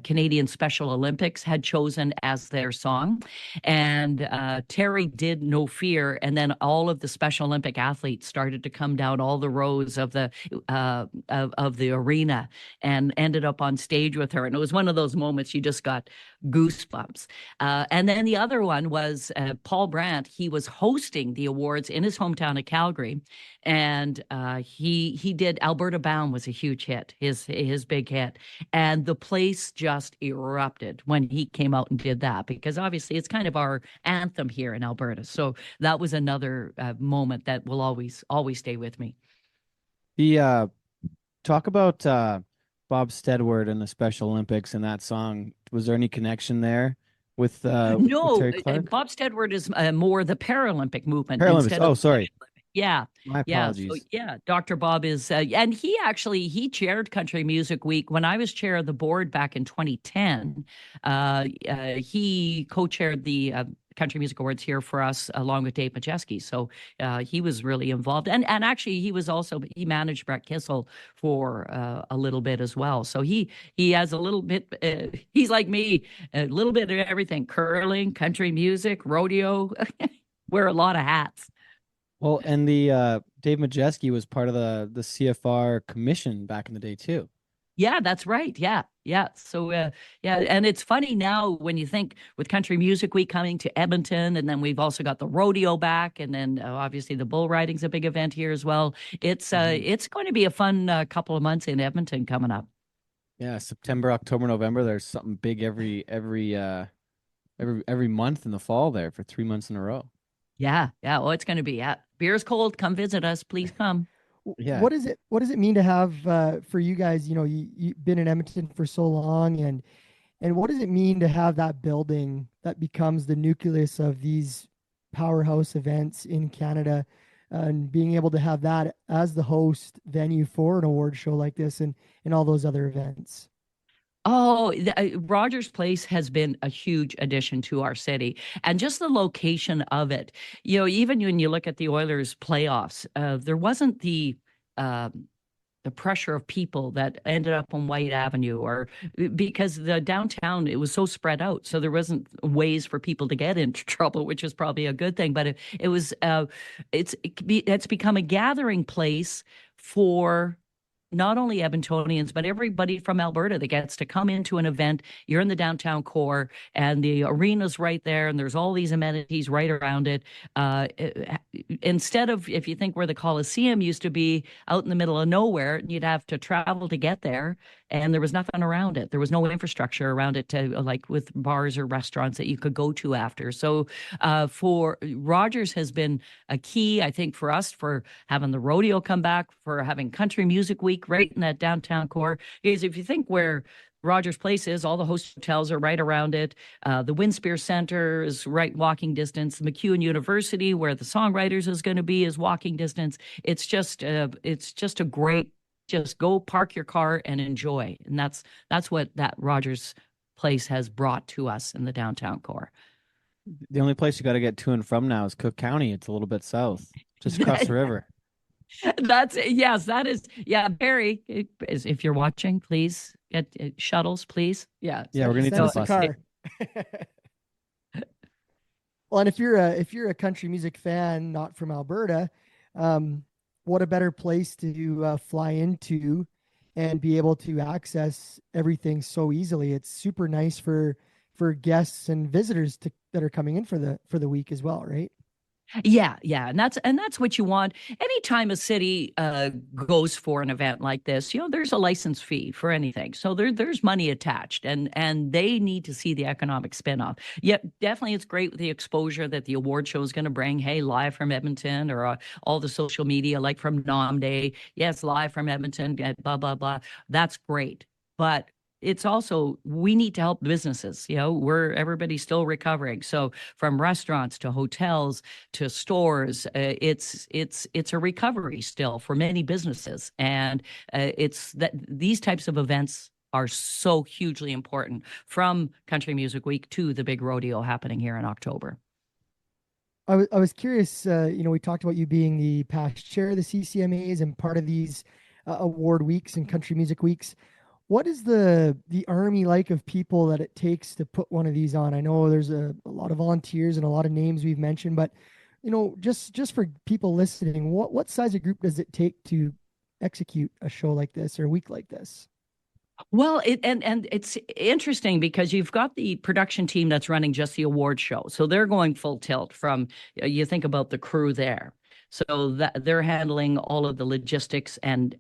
Canadian Special Olympics had chosen as their song, and Terry did "No Fear," and then all of the Special Olympic athletes started to come down all the rows of the arena and ended up on stage with her, and it was one of those moments you just got goosebumps. And then the other one was Paul Brandt. He was hosting the awards in his hometown of Calgary, and he did "Alberta Bound" was a huge hit, his big hit, and the place just erupted when he came out and did that, because obviously it's kind of our anthem here in Alberta. So that was another moment that will always stay with me. The talk about Bob Steadward and the Special Olympics and that song. Was there any connection there with no? Terry Clark? Bob Steadward is more the Paralympic movement. Paralympics. Oh, sorry. Yeah. My apologies. So, Dr. Bob is, and he chaired Country Music Week. When I was chair of the board back in 2010, he co-chaired the Country Music Awards here for us, along with Dave Majeski. So he was really involved. And actually, he managed Brett Kissel for a little bit as well. So he has a little bit, he's like me, a little bit of everything: curling, country music, rodeo, wear a lot of hats. Well, and the Dave Majeski was part of the CFR commission back in the day too. Yeah, that's right. Yeah. So and it's funny now when you think with Country Music Week coming to Edmonton, and then we've also got the rodeo back, and then obviously the bull riding's a big event here as well. It's going to be a fun couple of months in Edmonton coming up. Yeah, September, October, November. There's something big every month in the fall there for 3 months in a row. Yeah. Oh, it's going to be. Yeah, beer's cold. Come visit us, please. Come. Yeah. What does it mean to have for you guys? You've been in Edmonton for so long, and what does it mean to have that building that becomes the nucleus of these powerhouse events in Canada, and being able to have that as the host venue for an award show like this and all those other events? Oh, Rogers Place has been a huge addition to our city, and just the location of it. Even when you look at the Oilers playoffs, there wasn't the pressure of people that ended up on White Avenue, or because the downtown, it was so spread out, so there wasn't ways for people to get into trouble, which is probably a good thing. But it's become a gathering place for not only Edmontonians, but everybody from Alberta that gets to come into an event. You're in the downtown core, and the arena's right there, and there's all these amenities right around it. Instead of, if you think where the Coliseum used to be, out in the middle of nowhere, you'd have to travel to get there, and there was nothing around it. There was no infrastructure around it like with bars or restaurants that you could go to after. So for Rogers has been a key, I think, for us, for having the rodeo come back, for having Country Music Week right in that downtown core. Because if you think where Rogers Place is, all the host hotels are right around it. The Winspear Center is right walking distance. MacEwan University, where the Songwriters is going to be, is walking distance. It's just a great, just go park your car and enjoy. And that's what that Rogers Place has brought to us in the downtown core. The only place you got to get to and from now is Cook County. It's a little bit south, just across the river. That is. Yeah, Barry, if you're watching, please get shuttles, please. Yeah. Yeah, we're going to need Send to us a car. Well, and if you're a country music fan, not from Alberta, what a better place to fly into and be able to access everything so easily. It's super nice for guests and visitors that are coming in for the week as well, right? Yeah, yeah, and that's what you want. Anytime a city goes for an event like this, there's a license fee for anything, so there's money attached, and they need to see the economic spin-off. Yet, definitely, it's great with the exposure that the award show is going to bring. Hey, live from Edmonton, or all the social media, like from Nom Day. Yes, live from Edmonton. Blah blah blah. That's great, but it's also, we need to help businesses. Everybody's still recovering. So from restaurants to hotels to stores, it's a recovery still for many businesses, and it's that these types of events are so hugely important, from Country Music Week to the big rodeo happening here in October. I was curious. We talked about you being the past chair of the CCMAs and part of these award weeks and country music weeks. What is the army like of people that it takes to put one of these on? I know there's a lot of volunteers and a lot of names we've mentioned, but just for people listening, what size of group does it take to execute a show like this or a week like this? Well, and it's interesting because you've got the production team that's running just the award show, so they're going full tilt. From you think about the crew there. So that they're handling all of the logistics and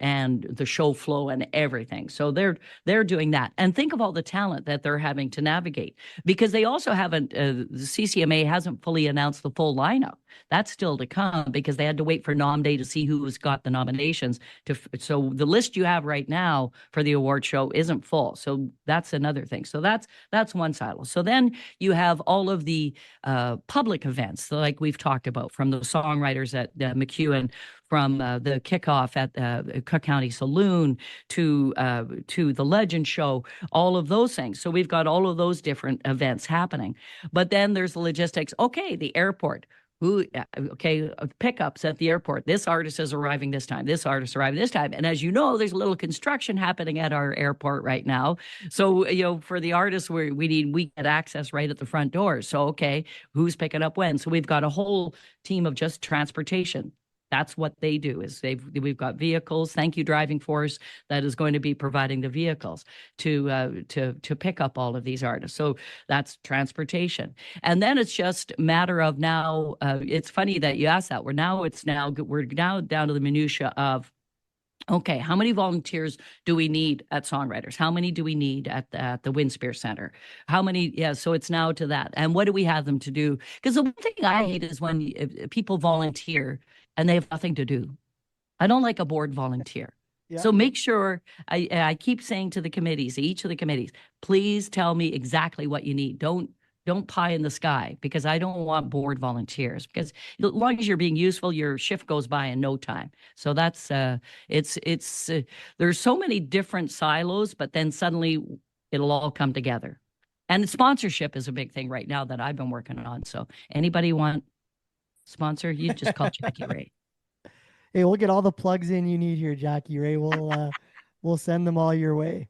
the show flow and everything. So they're doing that. And think of all the talent that they're having to navigate, because they also haven't, the CCMA hasn't fully announced the full lineup. That's still to come, because they had to wait for Nom Day to see who's got the nominations. So the list you have right now for the award show isn't full. So that's another thing. So that's one silo. So then you have all of the public events, like we've talked about, from the songwriters at McEwen, from the kickoff at Cook County Saloon to the Legend Show, all of those things. So we've got all of those different events happening. But then there's the logistics. Okay, the airport. Pickups at the airport. This artist is arriving this time. This artist arriving this time. And as you know, there's a little construction happening at our airport right now. So, for the artists, we get access right at the front door. So, okay, who's picking up when? So we've got a whole team of just transportation. That's what they do. We've got vehicles. Thank you, Driving Force, that is going to be providing the vehicles to pick up all of these artists. So that's transportation, and then it's just a matter of now. It's funny that you asked that. We're now down to the minutia of, okay, how many volunteers do we need at Songwriters? How many do we need at the Winspear Center? How many? Yeah, so it's now to that. And what do we have them to do? Because the one thing I hate is when people volunteer and they have nothing to do. I don't like a board volunteer. Yeah. So make sure, I keep saying to the committees, each of the committees, please tell me exactly what you need. Don't pie in the sky, because I don't want board volunteers, because as long as you're being useful, your shift goes by in no time. So that's there's so many different silos, but then suddenly it'll all come together. And sponsorship is a big thing right now that I've been working on. So anybody want sponsor, you just call Jackie Rae. Hey, we'll get all the plugs in you need here, Jackie Rae. We'll send them all your way.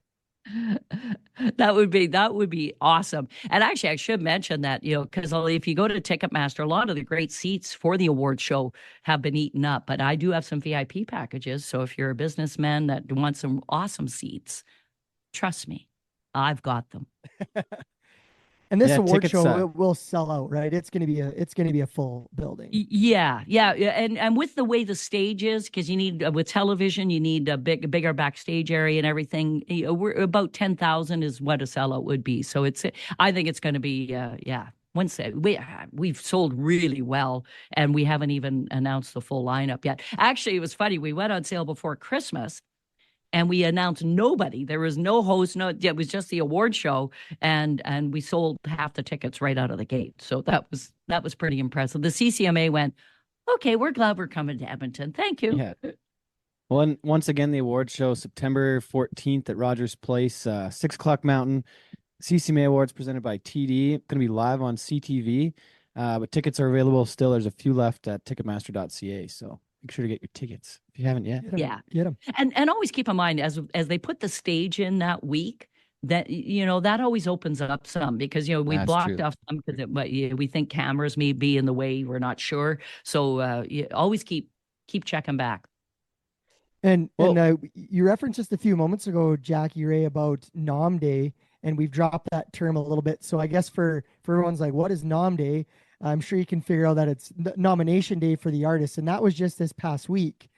That would be awesome. And actually, I should mention that, because if you go to Ticketmaster, a lot of the great seats for the award show have been eaten up. But I do have some VIP packages. So if you're a businessman that wants some awesome seats, trust me, I've got them. And this award show will sell out, right? It's going to be a full building. Yeah. And with the way the stage is, because you need, with television, you need a bigger backstage area and everything. We're about 10,000 is what a sellout would be. So I think it's going to be, once we've sold really well, and we haven't even announced the full lineup yet. Actually, it was funny. We went on sale before Christmas, and we announced nobody. There was no host. It was just the award show, and we sold half the tickets right out of the gate. So that was pretty impressive. The CCMA went, okay, we're glad we're coming to Edmonton. Thank you. Yeah. Well, and once again, the award show September 14th at Rogers Place, 6:00 Mountain. CCMA Awards presented by TD. Going to be live on CTV, but tickets are available still. There's a few left at Ticketmaster.ca. So make sure to get your tickets if you haven't yet. Get them. And always keep in mind, as they put the stage in that week, that that always opens up some, because we blocked off some because we think cameras may be in the way. We're not sure, so always keep checking back. And you referenced just a few moments ago, Jackie Rae, about Nom Day, and we've dropped that term a little bit. So I guess for everyone's like, what is Nom Day? I'm sure you can figure out that it's nomination day for the artists, and that was just this past week.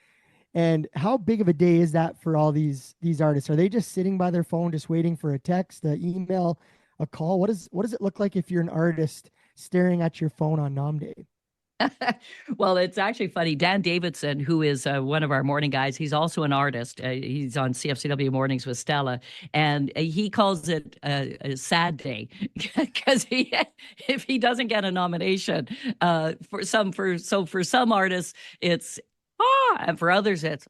And how big of a day is that for all these artists? Are they just sitting by their phone, just waiting for a text, an email, a call? What does it look like if you're an artist staring at your phone on nom day? Well, it's actually funny. Dan Davidson, who is one of our morning guys, he's also an artist. He's on CFCW Mornings with Stella, and he calls it a sad day because if he doesn't get a nomination, for some artists, it's and for others it's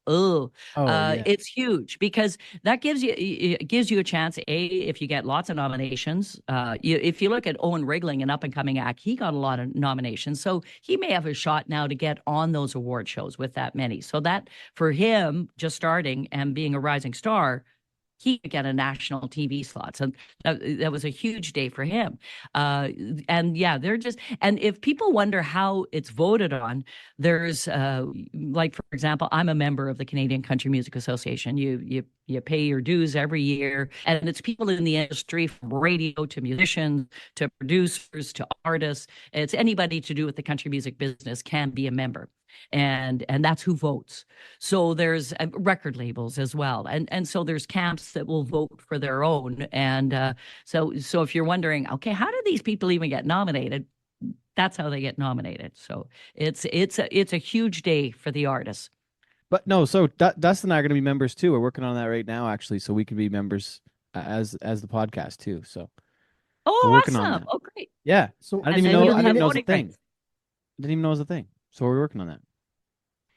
it's huge, because that gives you a chance. If you get lots of nominations, if you look at Owen Rigling, an up and coming act, he got a lot of nominations, so he may have a shot now to get on those award shows with that many. So that, for him, just starting and being a rising star, he could get a national TV slot. So that was a huge day for him. And yeah, and if people wonder how it's voted on, there's like, for example, I'm a member of the Canadian Country Music Association. You pay your dues every year, and it's people in the industry, from radio to musicians to producers to artists. It's anybody to do with the country music business can be a member. And that's who votes. So there's record labels as well, and so there's camps that will vote for their own. And so if you're wondering, okay, how do these people even get nominated? That's how they get nominated. So it's a huge day for the artists. But no, so Dustin and I are going to be members too. We're working on that right now, actually, so we can be members as the podcast too. So we're working on that. Oh, great. Yeah. So I didn't even know it was a thing. Didn't even know it was a thing. So we're working on that.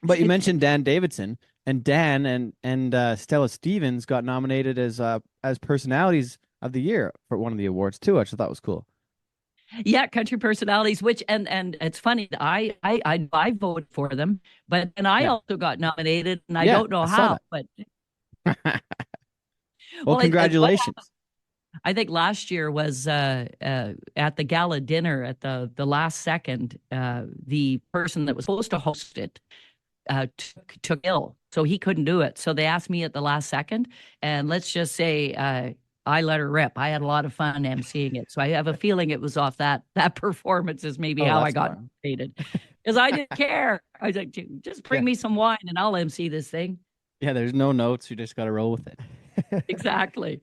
But you mentioned Dan Davidson, and Dan and Stella Stevens got nominated as personalities of the year for one of the awards too, which I thought was cool. Yeah, country personalities. Which and it's funny. I voted for them, but then I also got nominated, and I don't know how. But well, congratulations. I think last year was at the gala dinner at the last second. The person that was supposed to host it took ill, so he couldn't do it. So they asked me at the last second, and let's just say I let her rip. I had a lot of fun emceeing it, so I have a feeling it was off that performance is maybe how I got nominated, because I didn't care. I was like, just bring me some wine and I'll MC this thing. Yeah, there's no notes. You just got to roll with it. Exactly.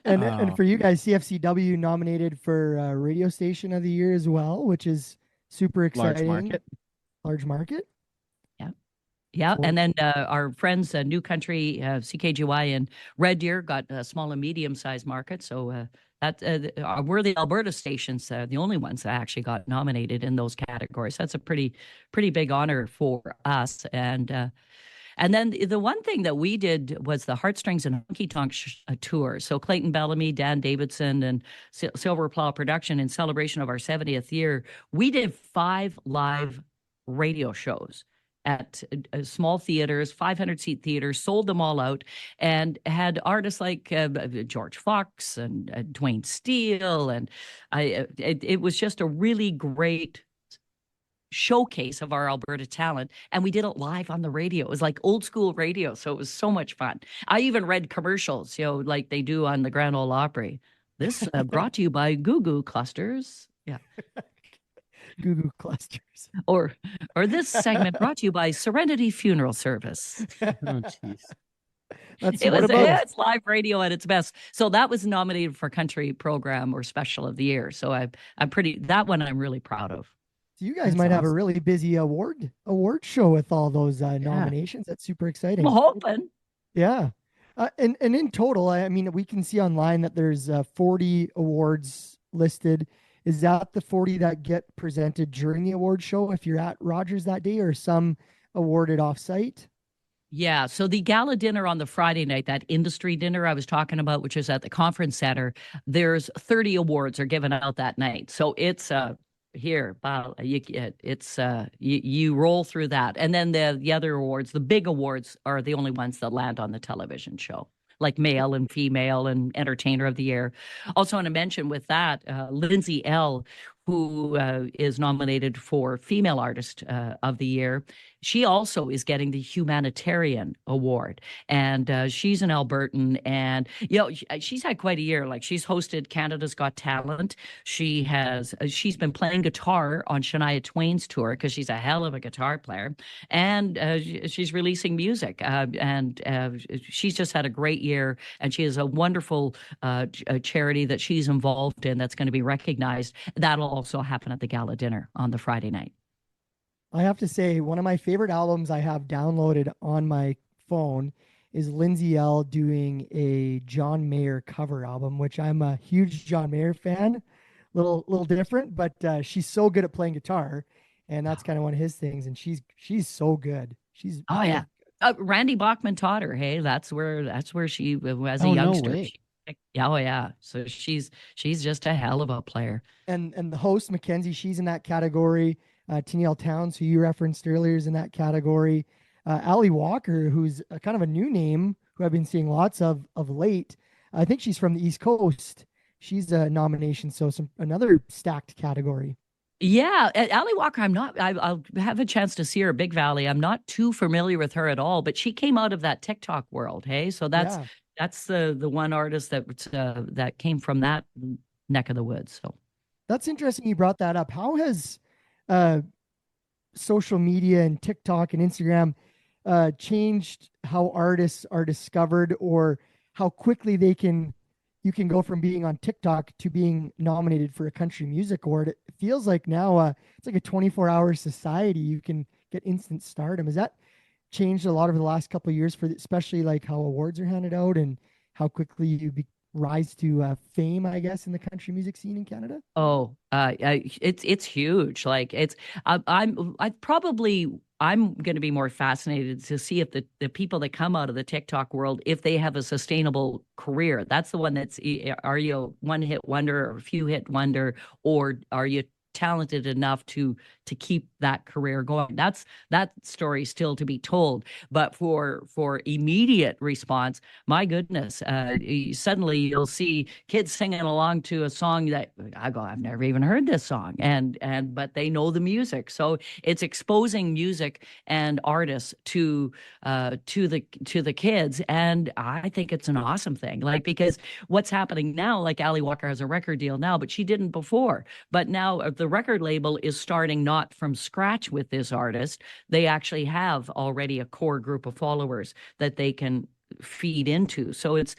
And for you guys, CFCW nominated for Radio Station of the Year as well, which is super exciting. Large market. Yeah, and then our friends, New Country, CKGY, and Red Deer got a small and medium-sized market. So we're the Alberta stations, the only ones that actually got nominated in those categories. That's a pretty big honor for us. And then the one thing that we did was the Heartstrings and Honky Tonk tour. So Clayton Bellamy, Dan Davidson, and Silver Plow Production, in celebration of our 70th year, we did 5 live radio shows at small theaters, 500-seat theaters, sold them all out, and had artists like George Fox and Dwayne Steele. And it was just a really great showcase of our Alberta talent, and we did it live on the radio. It was like old school radio, so it was so much fun. I even read commercials, like they do on the Grand Ole Opry. This brought to you by Goo Goo Clusters. Yeah. Goo Goo Clusters. Or this segment brought to you by Serenity Funeral Service. Oh, jeez. It's live radio at its best. So that was nominated for Country Program or Special of the Year. So that one I'm really proud of. So you guys might have a really busy award show with all those nominations. That's super exciting. I'm hoping. Yeah. And in total, I mean, we can see online that there's 40 awards listed. Is that the 40 that get presented during the award show if you're at Rogers that day, or some awarded off-site? Yeah. So the gala dinner on the Friday night, that industry dinner I was talking about, which is at the conference center, there's 30 awards are given out that night. So it's you roll through that. And then the other awards, the big awards, are the only ones that land on the television show, like male and female and entertainer of the year. Also want to mention with that, Lindsay L., who is nominated for Female Artist of the Year, she also is getting the Humanitarian Award. And she's an Albertan. And, she's had quite a year. Like, she's hosted Canada's Got Talent. She's been playing guitar on Shania Twain's tour because she's a hell of a guitar player. And she's releasing music. And she's just had a great year. And she has a wonderful charity that she's involved in that's going to be recognized. That'll also happen at the gala dinner on the Friday night. I have to say, one of my favorite albums I have downloaded on my phone is Lindsay L doing a John Mayer cover album, which I'm a huge John Mayer fan. Little different, but she's so good at playing guitar, and that's kind of one of his things. And she's so good. She's Randy Bachman taught her. Hey, that's where she as a youngster. No way. Yeah. So she's just a hell of a player. And the host Mackenzie, she's in that category. Tenielle Towns, who you referenced earlier, is in that category. Ali Walker, who's kind of a new name, who I've been seeing lots of late. I think she's from the East Coast. She's a nomination, so another stacked category. Yeah, Ali Walker, I'll have a chance to see her at Big Valley. I'm not too familiar with her at all, but she came out of that TikTok world. Hey, so that's the one artist that came from that neck of the woods. So that's interesting. You brought that up. How has social media and TikTok and Instagram changed how artists are discovered, or how quickly you can go from being on TikTok to being nominated for a country music award? It feels like now it's like a 24-hour society. You can get instant stardom. Has that changed a lot over the last couple of years, for especially like how awards are handed out and how quickly you rise to fame, I guess, in the country music scene in Canada? It's huge. Like, I'm going to be more fascinated to see if the people that come out of the TikTok world, if they have a sustainable career. That's the one are you a one-hit wonder or a few-hit wonder, or are you talented enough to keep that career going? That story still to be told. But for immediate response, my goodness, suddenly you'll see kids singing along to a song that I've never even heard this song, but they know the music. So it's exposing music and artists to the kids, and I think it's an awesome thing. Like, because what's happening now, like Ali Walker has a record deal now, but she didn't before. But now the record label is starting not from scratch with this artist. They actually have already a core group of followers that they can feed into. So it's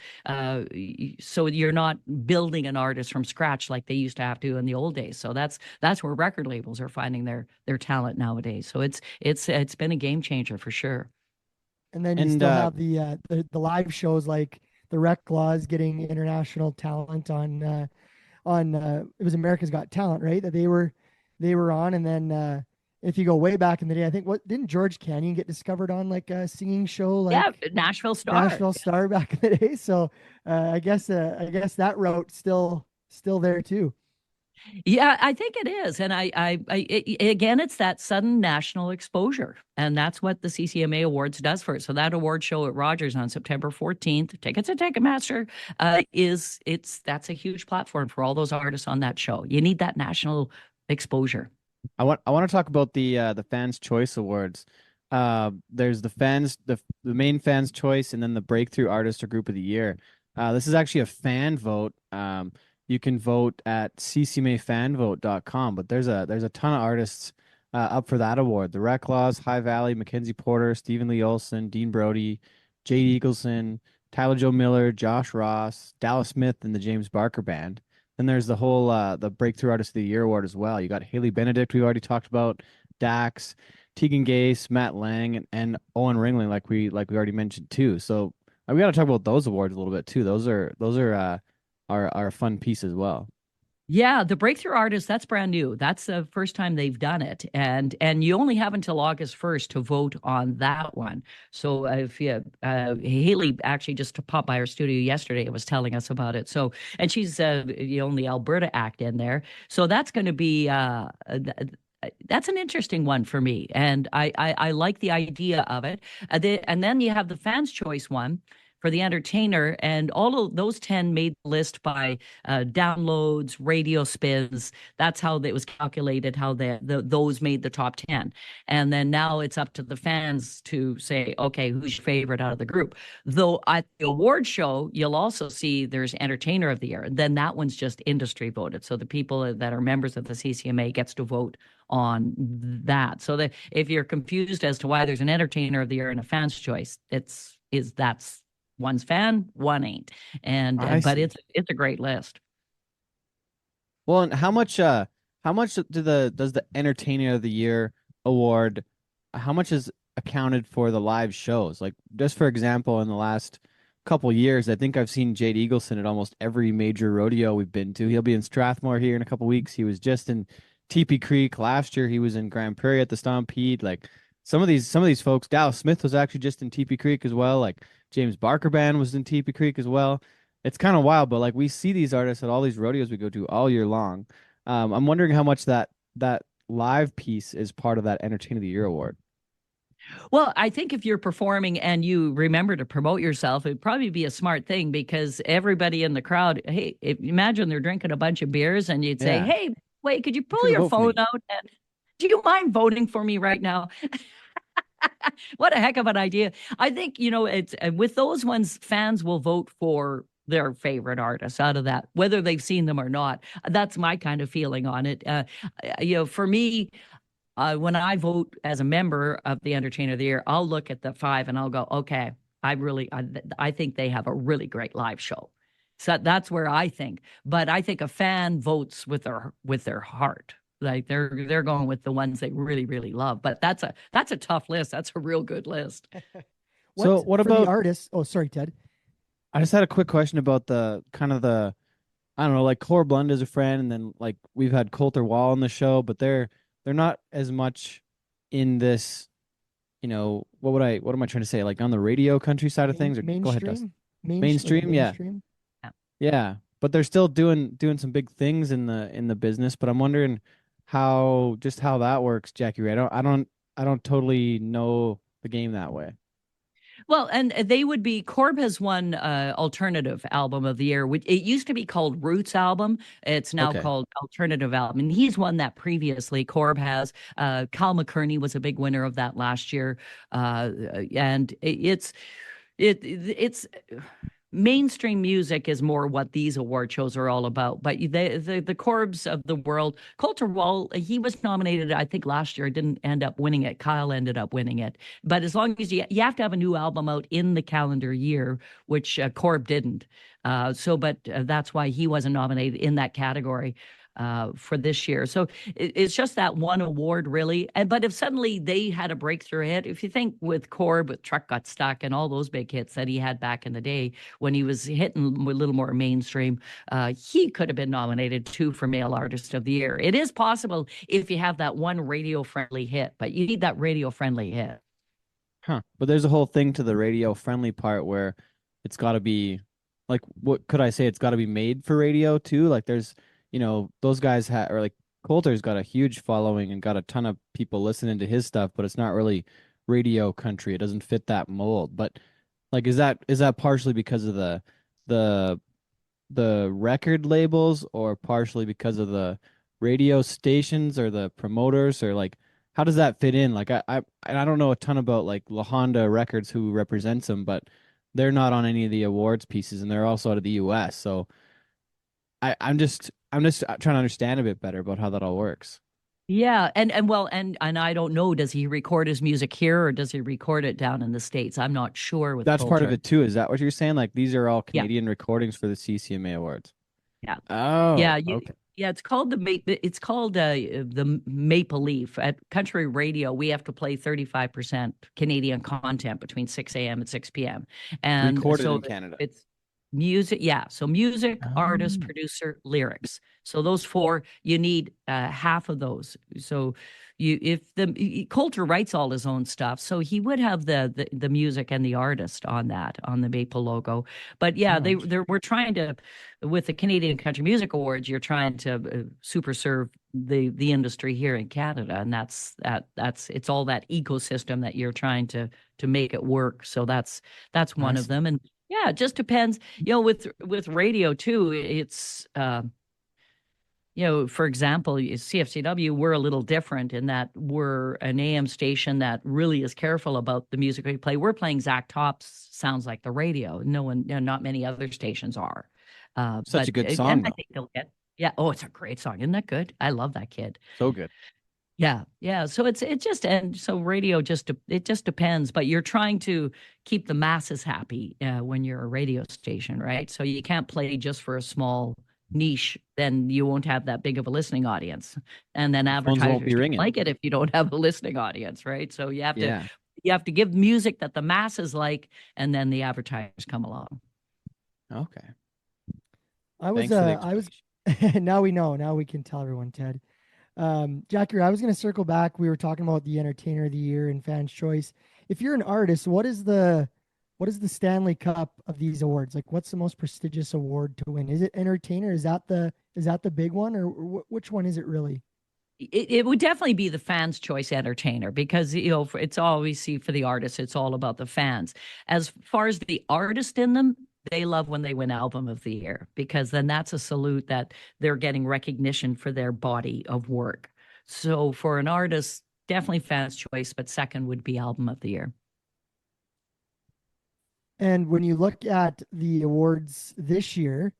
so you're not building an artist from scratch like they used to have to in the old days. So that's where record labels are finding their talent nowadays. So it's been a game changer for sure. And then you still have the live shows like the Rec Laws getting international talent on it was America's Got Talent, right? That they were on. And then if you go way back in the day, I think didn't George Canyon get discovered on like a singing show? Like Nashville Star back in the day. So I guess that route still there too. Yeah, I think it is. And again, it's that sudden national exposure. And that's what the CCMA Awards does for it. So that award show at Rogers on September 14th, tickets at Ticketmaster, that's a huge platform for all those artists on that show. You need that national exposure. I want to talk about the Fans Choice Awards. There's the main Fans Choice, and then the Breakthrough Artist or Group of the Year. This is actually a fan vote. You can vote at ccmafanvote.com, but there's a ton of artists up for that award. The Rec Laws, High Valley, Mackenzie Porter, Stephen Lee Olson, Dean Brody, Jade Eagleson, Tyler Joe Miller, Josh Ross, Dallas Smith, and the James Barker Band. Then there's the whole the Breakthrough Artist of the Year award as well. You got Haley Benedict, we've already talked about, Dax, Tegan Gase, Matt Lang, and Owen Ringling, like we already mentioned too. So we got to talk about those awards a little bit too. Those are a fun piece as well. Yeah, the Breakthrough Artist, that's brand new. That's the first time they've done it. And you only have until August 1st to vote on that one. So if Haley actually just popped by our studio yesterday and was telling us about it. So, and she's the only Alberta act in there. So that's going to be that's an interesting one for me. And I like the idea of it. And then you have the Fans Choice one for the entertainer, and all of those 10 made the list by downloads, radio spins. That's how it was calculated, how those made the top 10. And then now it's up to the fans to say, okay, who's your favorite out of the group? Though at the award show, you'll also see there's Entertainer of the Year. Then that one's just industry voted. So the people that are members of the CCMA gets to vote on that. So that if you're confused as to why there's an Entertainer of the Year and a fan's choice, that's one's fan, one ain't. But it's a great list. Well, and how much does the Entertainer of the Year award, how much is accounted for the live shows? Like, just for example, in the last couple years, I think I've seen Jade Eagleson at almost every major rodeo we've been to. He'll be in Strathmore here in a couple weeks. He was just in Teepee Creek last year. He was in Grand Prairie at the Stampede. Like, some of these folks, Dallas Smith was actually just in Teepee Creek as well. Like, James Barker Band was in Teepee Creek as well. It's kind of wild, but like, we see these artists at all these rodeos we go to all year long. I'm wondering how much that live piece is part of that Entertainer of the Year award. Well, I think if you're performing and you remember to promote yourself, it'd probably be a smart thing, because everybody in the crowd, hey, imagine they're drinking a bunch of beers and you'd say, hey, wait, could you pull your phone out? And do you mind voting for me right now? What a heck of an idea. I think, it's with those ones, fans will vote for their favorite artists out of that, whether they've seen them or not. That's my kind of feeling on it. For me, when I vote as a member of the Entertainer of the Year, I'll look at the 5 and I'll go, okay, I think they have a really great live show. So that's where I think. But I think a fan votes with their heart. Like, they're going with the ones they really, really love. But that's a tough list. That's a real good list. So what about the artists? Oh, sorry, Ted. I just had a quick question about the kind of I don't know, like Cor Blund is a friend, and then like we've had Coulter Wall on the show, but they're not as much in this, what am I trying to say? Like on the radio country side of things, or go ahead, Dustin. Mainstream, yeah. Yeah. But they're still doing some big things in the business. But I'm wondering how that works, Jackie Rae. I don't totally know the game that way. Well, and they would be, Corb has won Alternative Album of the Year. It used to be called Roots Album. It's now called Alternative Album. And he's won that previously. Corb has. Cal McCurney was a big winner of that last year. And it's mainstream music is more what these award shows are all about. But the Corbs of the world, Coulter Wall, he was nominated, I think last year, didn't end up winning it. Kyle ended up winning it. But as long as you have to have a new album out in the calendar year, which Corb didn't. But that's why he wasn't nominated in that category for this year. So it's just that one award, really. But if suddenly they had a breakthrough hit, if you think with Corb, with Truck Got Stuck and all those big hits that he had back in the day when he was hitting a little more mainstream, he could have been nominated too for Male Artist of the Year. It is possible if you have that one radio-friendly hit, but you need that radio-friendly hit. Huh. But there's a whole thing to the radio-friendly part where it's got to be, like, what could I say? It's got to be made for radio too. Like, there's, those guys or like Coulter's got a huge following and got a ton of people listening to his stuff, but it's not really radio country. It doesn't fit that mold. But like, is that partially because of the record labels, or partially because of the radio stations or the promoters, or like, how does that fit in? Like, I don't know a ton about like La Honda Records, who represents them, but they're not on any of the awards pieces, and they're also out of the US. So I'm just trying to understand a bit better about how that all works. Yeah, and I don't know, does he record his music here or does he record it down in the States? I'm not sure. With That's Coulter. part of it too. Is that what you're saying? Like, these are all Canadian recordings for the CCMA Awards. Yeah. Oh. Yeah. Okay. Yeah. It's called the Maple Leaf. At Country Radio, we have to play 35% Canadian content between 6 a.m. and 6 p.m. And recorded in Canada. It's music, yeah. So music, artist, producer, lyrics. So those 4, you need half of those. So Coulter writes all his own stuff, so he would have the music and the artist on the Maple logo. But yeah, we're trying to, with the Canadian Country Music Awards, you're trying to super serve the industry here in Canada, and that's it's all that ecosystem that you're trying to make it work. So that's one of them. And Yeah, it just depends. With radio too, it's for example, CFCW, we're a little different in that we're an AM station that really is careful about the music we play. We're playing Zach Top's Sounds Like the Radio. Not many other stations are. Such a good song, I think they'll get. Yeah. Oh, it's a great song. Isn't that good? I love that kid. So good. Yeah. Yeah. So so radio it just depends, but you're trying to keep the masses happy when you're a radio station, right? So you can't play just for a small niche, then you won't have that big of a listening audience. And then advertisers don't like it if you don't have a listening audience, right? So you have to give music that the masses like, and then the advertisers come along. Okay. I was now we know. Now we can tell everyone, Ted. Jackie, I was going to circle back. We were talking about the Entertainer of the Year and Fans' Choice. If you're an artist, what is the Stanley Cup of these awards? Like, what's the most prestigious award to win? Is it Entertainer? Is that the big one, or which one is it really? It would definitely be the Fans' Choice Entertainer, because it's always for the artists, it's all about the fans. As far as the artist in them, they love when they win Album of the Year, because then that's a salute that they're getting recognition for their body of work. So for an artist, definitely Fans' Choice, but second would be Album of the Year. And when you look at the awards this year,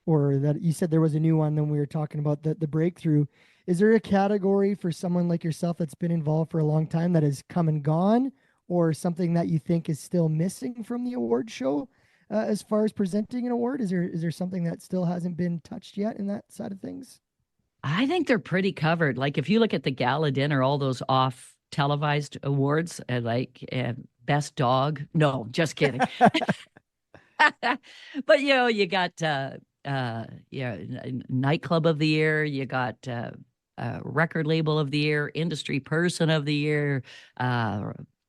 or that you said there was a new one, then we were talking about the breakthrough. Is there a category for someone like yourself that's been involved for a long time that has come and gone, or something that you think is still missing from the award show? As far as presenting an award, is there something that still hasn't been touched yet in that side of things? I think they're pretty covered. Like if you look at the gala dinner, all those off televised awards, best dog. No, just kidding. But you got nightclub of the year. You got record label of the year, industry person of the year,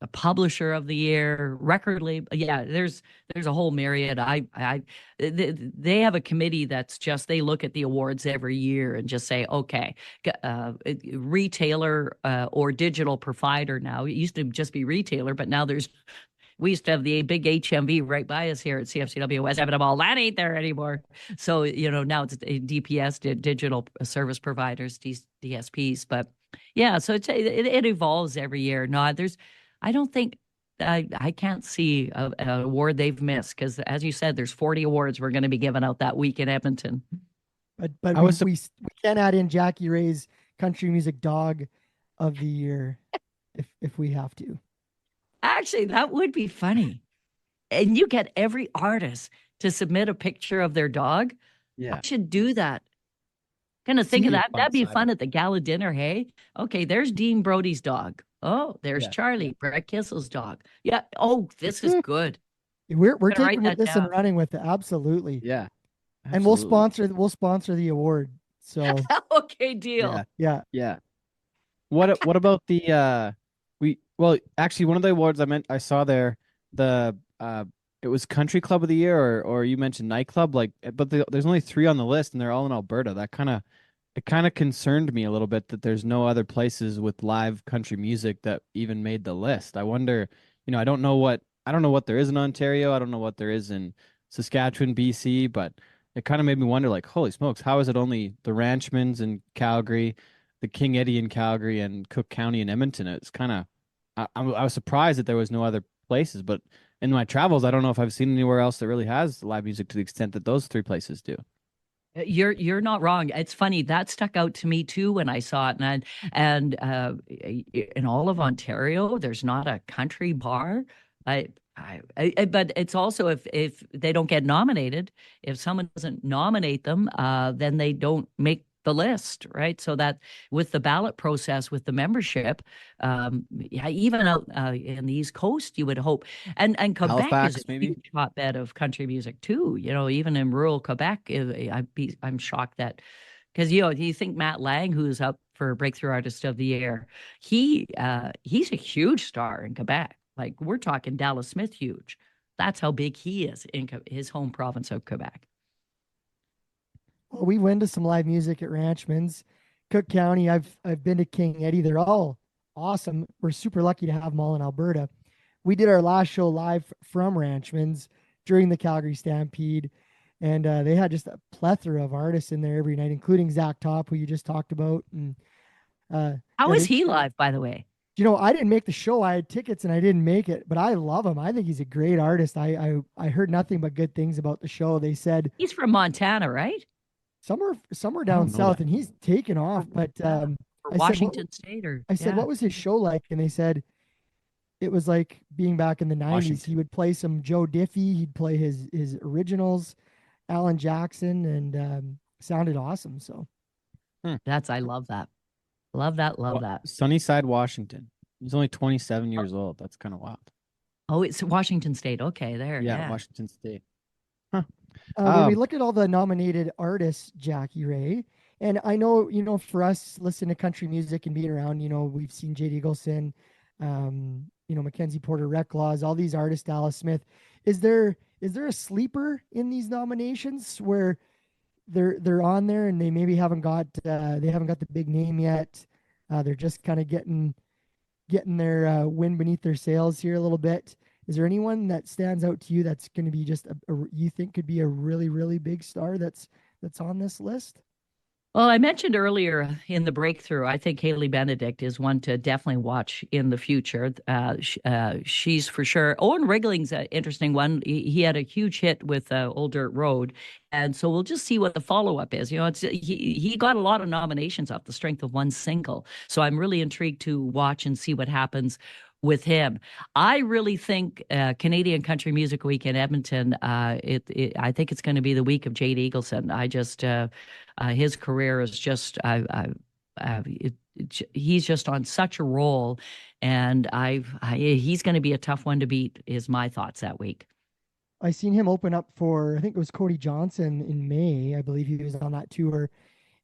a publisher of the year, record label. Yeah, there's a whole myriad. They have a committee that's just, they look at the awards every year and just say, okay, retailer or digital provider now. It used to just be retailer, but now we used to have the big HMV right by us here at CFCW West Edmonton Mall. That ain't there anymore. So, now it's DPS, digital service providers, DSPs. But yeah, so it evolves every year. No, I don't think, I can't see an award they've missed, because as you said, there's 40 awards we're going to be giving out that week in Edmonton. But we can add in Jackie Rae's Country Music Dog of the Year if we have to. Actually, that would be funny. And you get every artist to submit a picture of their dog. Yeah. I should do that. Kind of think of that. That'd be fun at the gala dinner. Hey, okay, there's Dean Brody's dog. Oh, there's Charlie, Brett Kissel's dog. Yeah. Oh, this is good. We're taking this and running with it. Absolutely. Yeah. Absolutely. And we'll sponsor the award. So okay, deal. Yeah. What about the actually one of the awards I saw there, it was Country Club of the Year, or you mentioned nightclub, but there's only 3 on the list and they're all in Alberta. That kind of concerned me a little bit that there's no other places with live country music that even made the list. I wonder, I don't know what there is in Ontario. I don't know what there is in Saskatchewan, BC, but it kind of made me wonder, like, holy smokes, how is it only the Ranchmans in Calgary, the King Eddie in Calgary, and Cook County in Edmonton? It's kind of, I was surprised that there was no other places, but in my travels, I don't know if I've seen anywhere else that really has live music to the extent that those 3 places do. You're not wrong. It's funny, that stuck out to me too when I saw it, and in all of Ontario, there's not a country bar. But it's also, if they don't get nominated, if someone doesn't nominate them, then they don't make the list, right? So that with the ballot process, with the membership, even out in the East Coast, you would hope, and Quebec Halifax, is a huge hotbed of country music too. Even in rural Quebec, I'm shocked that, because you think Matt Lang, who's up for Breakthrough Artist of the Year, he's a huge star in Quebec. Like, we're talking Dallas Smith huge. That's how big he is in his home province of Quebec. Well, we went to some live music at Ranchmans, Cook County. I've been to King Eddie. They're all awesome. We're super lucky to have them all in Alberta. We did our last show live from Ranchmans, during the Calgary Stampede. And they had just a plethora of artists in there every night, including Zach Top, who you just talked about. And How yeah, is he live, by the way? I didn't make the show. I had tickets and I didn't make it, but I love him. I think he's a great artist. I heard nothing but good things about the show. They said He's from Montana, right? somewhere down south, and he's taken off. But Or I said, Washington State, or I said, yeah. what was his show like? And they said it was like being back in the 90s. Washington. He would play some Joe Diffie. He'd play his originals, Alan Jackson, and sounded awesome. So I love that. Love that. Love that. Sunnyside, Washington. He's only 27 years old. That's kind of wild. Oh, it's Washington State. Okay, there. Yeah, Washington State. when we look at all the nominated artists, Jackie Rae, and I know, for us listening to country music and being around, we've seen Jade Eagleson, Mackenzie Porter, Reclaws, all these artists, Dallas Smith. Is there a sleeper in these nominations where they're on there and they maybe haven't got the big name yet? They're just kind of getting their wind beneath their sails here a little bit. Is there anyone that stands out to you that's going to be just you think could be a really, really big star that's on this list? Well, I mentioned earlier in the breakthrough, I think Haley Benedict is one to definitely watch in the future. She's for sure. Owen Wrigling's an interesting one. He had a huge hit with Old Dirt Road. And so we'll just see what the follow-up is. He got a lot of nominations off the strength of one single. So I'm really intrigued to watch and see what happens with him. I really think Canadian Country Music Week in Edmonton, I think it's going to be the week of Jade Eagleson. His career is just, he's just on such a roll, and he's going to be a tough one to beat, is my thoughts that week. I seen him open up for, I think it was Cody Johnson in May. I believe he was on that tour,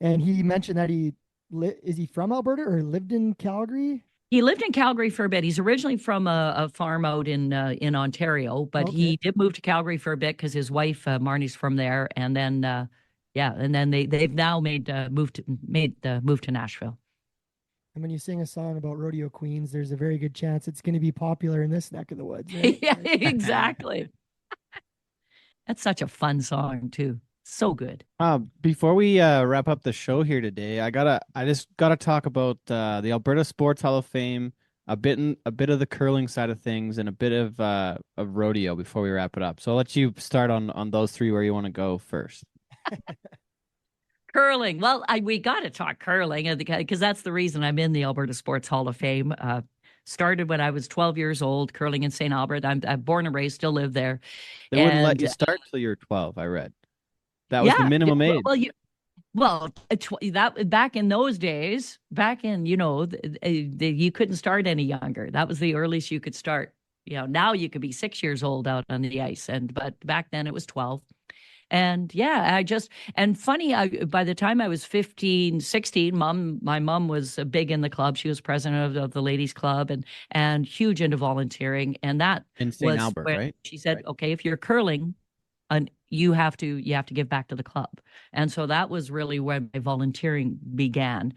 and he mentioned that is he from Alberta or lived in Calgary? He lived in Calgary for a bit. He's originally from a farm out in Ontario, but he did move to Calgary for a bit because his wife Marnie's from there, and then they've now made the move to Nashville. And when you sing a song about rodeo queens, there's a very good chance it's going to be popular in this neck of the woods. Right? Yeah, exactly. That's such a fun song too. So good. Before we wrap up the show here today, I just gotta talk about the Alberta Sports Hall of Fame, a bit of the curling side of things, and a bit of rodeo before we wrap it up. So I'll let you start on those three where you want to go first. Curling. Well, we got to talk curling because that's the reason I'm in the Alberta Sports Hall of Fame. Started when I was 12 years old, curling in St. Albert. I'm born and raised, still live there. They wouldn't let you start till you're 12, I read. That was the minimum age. That back in those days, you couldn't start any younger. That was the earliest you could start. Now you could be 6 years old out on the ice, but back then it was 12. And yeah, by the time I was 15, 16, my mom was big in the club. She was president of the ladies club and huge into volunteering. And that in St. Albert, right? She said, okay, if you're curling, you have to give back to the club. And so that was really where my volunteering began,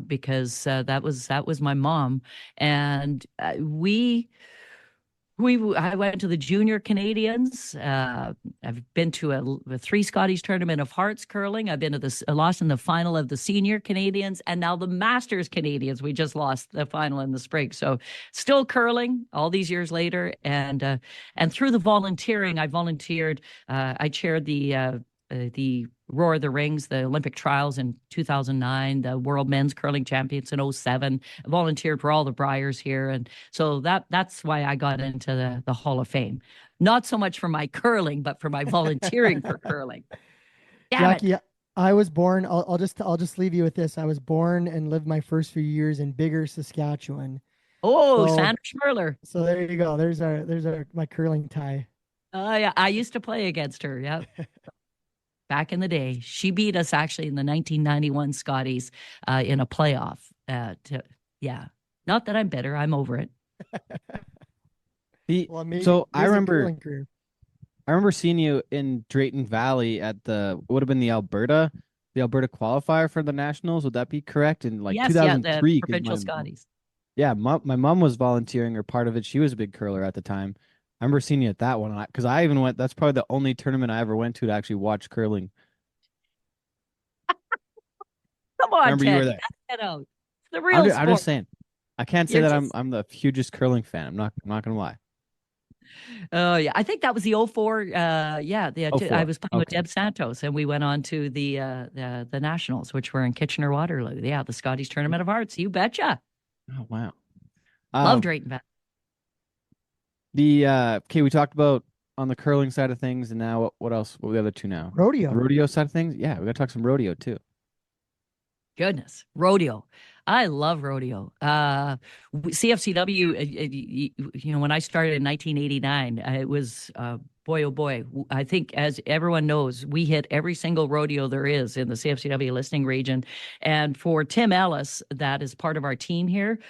because that was my mom. And I went to the Junior Canadians. I've been to a 3 Scotties tournament of hearts curling. I've been to lost in the final of the Senior Canadians, and now the Masters Canadians. We just lost the final in the spring. So still curling all these years later. And through the volunteering, I volunteered. I chaired the Roar of the Rings, the Olympic trials in 2009, the World Men's Curling Champions in 2007. I volunteered for all the Briers here. And so that's why I got into the Hall of Fame. Not so much for my curling, but for my volunteering for curling. Jackie, I was born, I'll just leave you with this. I was born and lived my first few years in Bigger, Saskatchewan. Oh, Sandra Schmerler. So there you go. There's my curling tie. Oh, yeah. I used to play against her. Yeah. Back in the day, she beat us actually in the 1991 Scotties in a playoff. Not that I'm bitter, I'm over it. I remember seeing you in Drayton Valley at would have been the Alberta qualifier for the Nationals. Would that be correct? In 2003, the Provincial Scotties. Yeah, my mom was volunteering or part of it. She was a big curler at the time. I remember seeing you at that one because I even went. That's probably the only tournament I ever went to actually watch curling. Come I on, remember you were Ted. there. Get out. It's the real I'm sport. just saying. I can't say You're that just- I'm the hugest curling fan. I'm not gonna lie. Oh yeah, I think that was the '04. I 04. was playing with Okay. Deb Santos, and we went on to the nationals, which were in Kitchener Waterloo. Yeah, the Scotties Tournament of Hearts. You betcha. Oh wow. Loved Drayton Valley. Okay, we talked about on the curling side of things, and now what else? What were the other two now? Rodeo. The rodeo side of things. Yeah, we got to talk some rodeo too. Goodness, rodeo. I love rodeo. CFCW, when I started in 1989, it was, boy, oh boy. I think, as everyone knows, we hit every single rodeo there is in the CFCW listening region. And for Tim Ellis, that is part of our team here.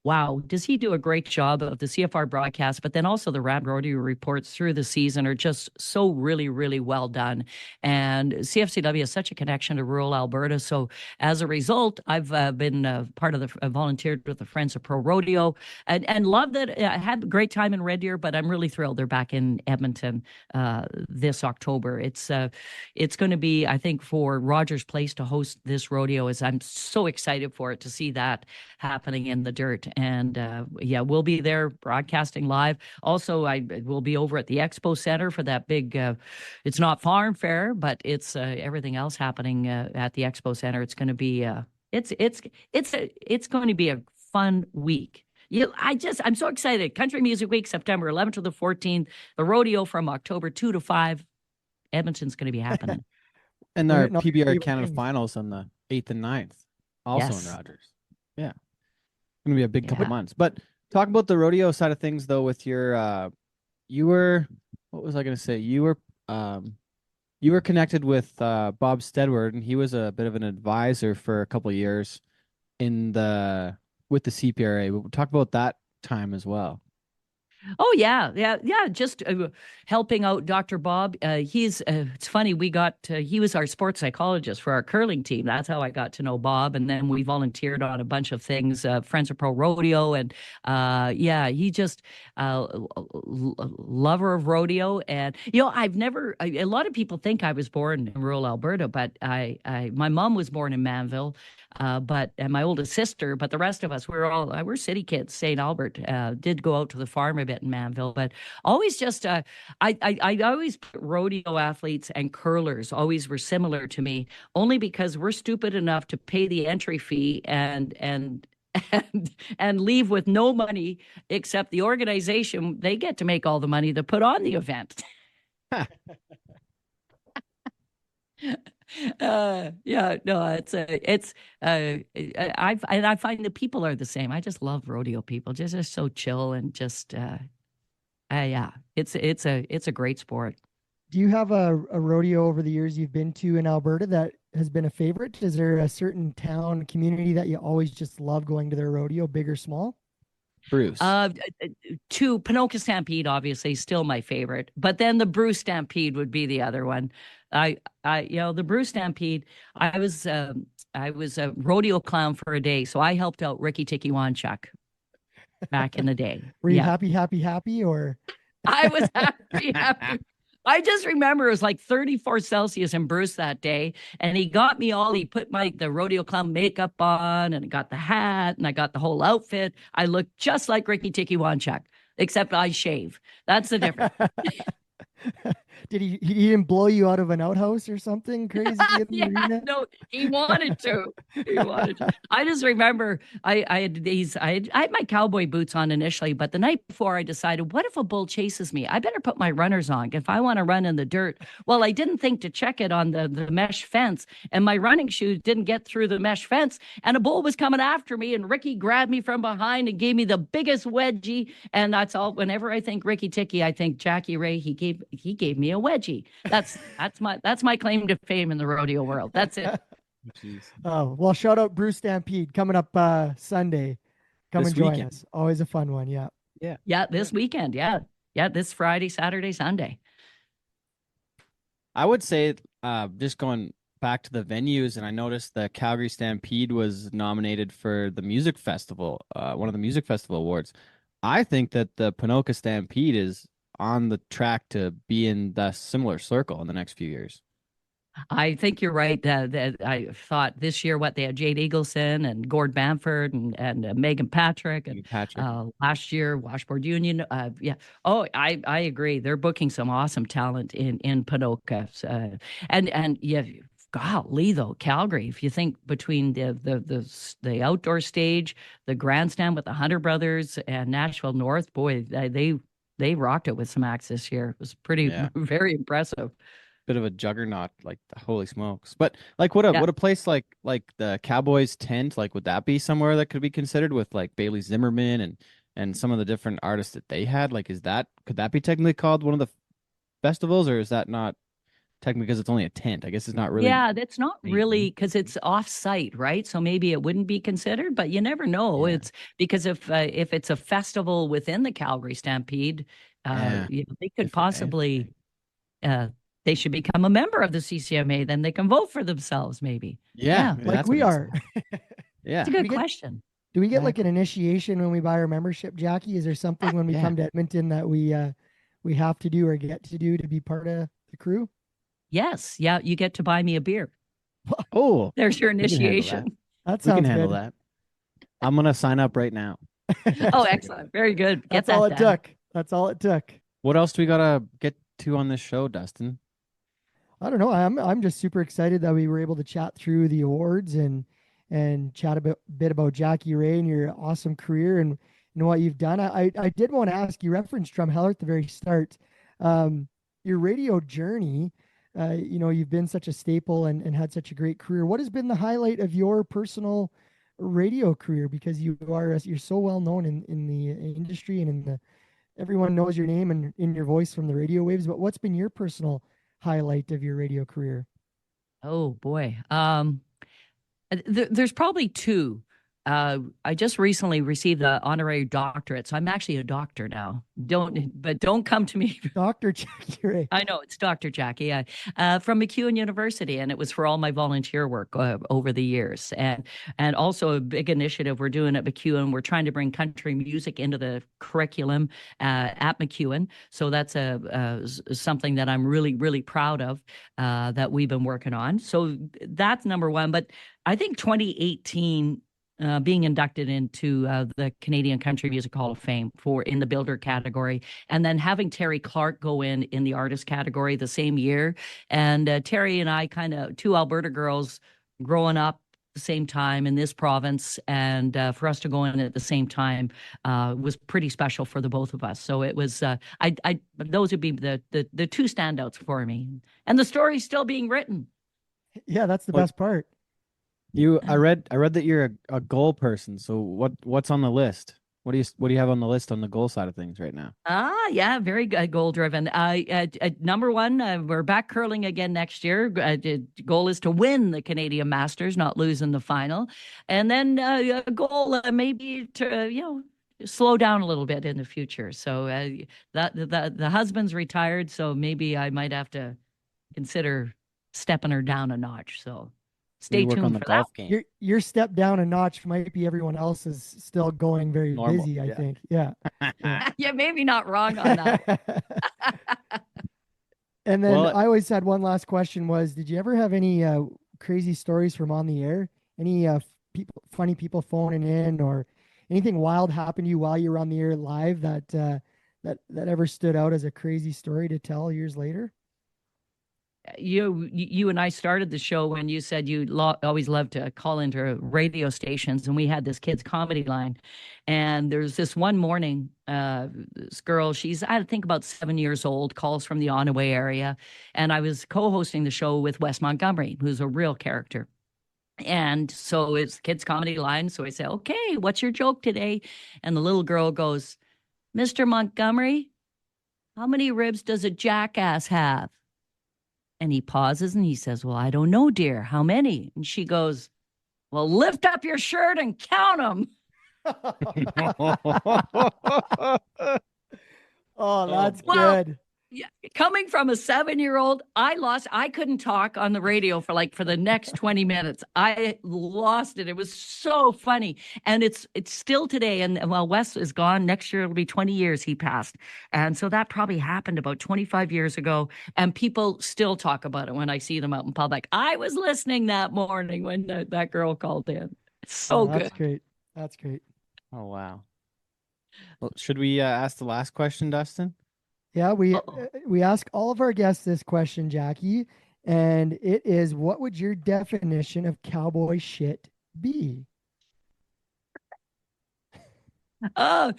Wow, does he do a great job of the CFR broadcast, but then also the Rad Rodeo reports through the season are just so really, really well done. And CFCW has such a connection to rural Alberta. So as a result, I've been part of volunteered with the Friends of Pro Rodeo and love that. I had a great time in Red Deer, but I'm really thrilled they're back in Edmonton this October. It's going to be, I think, for Rogers Place to host this rodeo. I'm so excited for it to see that happening in the dirt. And we'll be there broadcasting live. Also, I will be over at the Expo Center for that big, it's not farm fair, but it's everything else happening at the Expo Center. It's going to be, it's going to be a fun week. I'm so excited. Country Music Week, September 11th to the 14th. The rodeo from October 2 to 5. Edmonton's going to be happening. And our PBR Canada finals on the 8th and 9th, also Yes. in Rogers. Yeah. Going to be a big couple months. But talk about the rodeo side of things, though, with your, what was I going to say? You were connected with Bob Steadward, and he was a bit of an advisor for a couple of years with the CPRA. We'll talk about that time as well. Oh yeah. Just helping out Dr. Bob. It's funny. He was our sports psychologist for our curling team. That's how I got to know Bob. And then we volunteered on a bunch of things, Friends of Pro Rodeo. And he just lover of rodeo. And, a lot of people think I was born in rural Alberta, but my mom was born in Manville. And my oldest sister, but the rest of us, we're city kids. St. Albert did go out to the farm a bit in Manville, but always just I always put rodeo athletes and curlers always were similar to me, only because we're stupid enough to pay the entry fee and leave with no money except the organization. They get to make all the money to put on the event. I find the people are the same. I just love rodeo people. Just so chill and just it's a great sport. Do you have a rodeo over the years you've been to in Alberta that has been a favorite? Is there a certain town community that you always just love going to their rodeo, big or small? Bruce. To Ponoka Stampede, obviously, still my favorite. But then the Bruce Stampede would be the other one. The Bruce Stampede. I was a rodeo clown for a day, so I helped out Ricky Tiki Wanchuk back in the day. Were you happy, or? I was happy. I just remember it was like 34 Celsius in Bruce that day. And he got me he put the rodeo clown makeup on, and I got the hat, and I got the whole outfit. I looked just like Ricky Tiki Wanchuk, except I shave. That's the difference. Did he didn't blow you out of an outhouse or something crazy in the arena? No, he wanted to. I just remember I had my cowboy boots on initially, but the night before I decided, what if a bull chases me? I better put my runners on if I want to run in the dirt. Well, I didn't think to check it on the mesh fence, and my running shoes didn't get through the mesh fence, and a bull was coming after me, and Ricky grabbed me from behind and gave me the biggest wedgie. And that's all. Whenever I think Ricky Tiki, I think Jackie Rae. He gave me a wedgie. That's my claim to fame in the rodeo world. That's it. Jeez. Oh, well, shout out Bruce Stampede coming up Sunday. Come and join us. Always a fun one. Yeah. This weekend. Yeah, this Friday, Saturday, Sunday. I would say just going back to the venues, and I noticed the Calgary Stampede was nominated for the music festival, one of the music festival awards. I think that the Ponoka Stampede is on the track to be in the similar circle in the next few years. I think you're right. That I thought this year, what they had Jade Eagleson and Gord Bamford and Megan Patrick, and Patrick. last year Washboard Union. Yeah. Oh, I agree. They're booking some awesome talent in Ponoka. And yeah, golly though, Calgary. If you think between the outdoor stage, the grandstand with the Hunter Brothers and Nashville North, boy, they rocked it with some acts this year. It was pretty very impressive. Bit of a juggernaut, like holy smokes. But like what a place like the Cowboys tent, like would that be somewhere that could be considered with like Bailey Zimmerman and some of the different artists that they had? Like could that be technically called one of the festivals, or is that not technically because it's only a tent? I guess it's not really. Yeah, that's not really because it's off-site, right? So maybe it wouldn't be considered, but you never know. Yeah. It's because if it's a festival within the Calgary Stampede, they could possibly they should become a member of the CCMA. Then they can vote for themselves, maybe. Yeah, like we are. Yeah, it's a good question. Do we get like an initiation when we buy our membership, Jackie? Is there something when we come to Edmonton that we have to do or get to do to be part of the crew? Yes. Yeah, you get to buy me a beer. Oh, there's your initiation. That sounds we can handle good. that. I'm gonna sign up right now. Oh, excellent. Very good. That's all it took. That's all it took. What else do we gotta get to on this show, Dustin? I don't know. I'm just super excited that we were able to chat through the awards and chat a bit about Jackie Rae and your awesome career and what you've done. I did want to ask, you referenced Drumheller at the very start. Your radio journey, you've been such a staple and had such a great career. What has been the highlight of your personal radio career? Because you're so well known in the industry and everyone knows your name and in your voice from the radio waves. But what's been your personal highlight of your radio career? Oh boy. There's probably two. I just recently received an honorary doctorate, so I'm actually a doctor now. Don't come to me, Dr. Jackie Rae. I know it's Dr. Jackie, from MacEwan University, and it was for all my volunteer work over the years, and also a big initiative we're doing at MacEwan. We're trying to bring country music into the curriculum at MacEwan, so that's something that I'm really, really proud of that we've been working on. So that's number one. But I think 2018. Being inducted into the Canadian Country Music Hall of Fame in the Builder category, and then having Terry Clark go in the artist category the same year. And Terry and I, kind of two Alberta girls growing up the same time in this province, and for us to go in at the same time was pretty special for the both of us. So it was those would be the two standouts for me, and the story's still being written. Yeah, that's the best part. I read that you're a goal person. So what's on the list? What do you have on the list on the goal side of things right now? Yeah, very good, goal driven. Number one, we're back curling again next year. Goal is to win the Canadian Masters, not lose in the final, and then a goal maybe to slow down a little bit in the future. So the husband's retired, so maybe I might have to consider stepping her down a notch. So. Stay tuned on the for golf that. game. Your step down a notch might be everyone else is still going very Normal, busy, I think. Yeah. Yeah, maybe not wrong on that. And then I always had one last question was, did you ever have any crazy stories from on the air? Any funny people phoning in or anything wild happened to you while you were on the air live that ever stood out as a crazy story to tell years later? You and I started the show when you said you always loved to call into radio stations, and we had this kids comedy line. And there's this one morning, this girl, she's I think about 7 years old, calls from the Onaway area, and I was co-hosting the show with Wes Montgomery, who's a real character. And so it's kids comedy line. So I say, okay, what's your joke today? And the little girl goes, Mr. Montgomery, how many ribs does a jackass have? And he pauses and he says, well, I don't know, dear. How many? And she goes, well, lift up your shirt and count them. Oh, that's good. Yeah, coming from a 7-year-old, I couldn't talk on the radio for the next 20 minutes. I lost it. It was so funny. And it's still today. And well, Wes is gone. Next year, it'll be 20 years he passed. And so that probably happened about 25 years ago. And people still talk about it when I see them out in public. I was listening that morning when that girl called in. It's so good. That's great. That's great. Oh, wow. Well, should we ask the last question, Dustin? Yeah, we ask all of our guests this question, Jackie, and it is, what would your definition of cowboy shit be? Well,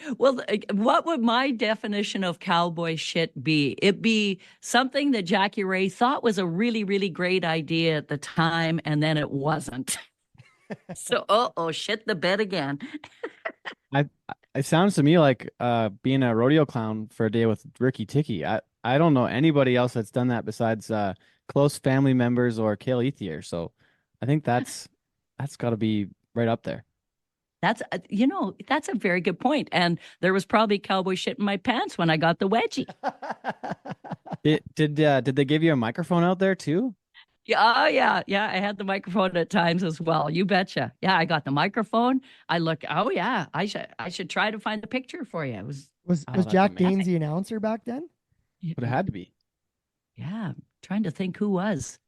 what would my definition of cowboy shit be? It'd be something that Jackie Rae thought was a really, really great idea at the time, and then it wasn't. So, shit the bed again. It sounds to me like being a rodeo clown for a day with Ricky Ticky. I don't know anybody else that's done that besides close family members or Cale Ethier. So I think that's got to be right up there. That's that's a very good point. And there was probably cowboy shit in my pants when I got the wedgie. Did they give you a microphone out there too? Yeah, oh, yeah. I had the microphone at times as well. You betcha. Yeah, I got the microphone. I look. Oh yeah, I should try to find the picture for you. It was Jack Danes the announcer back then? But it had to be. Yeah, I'm trying to think who was.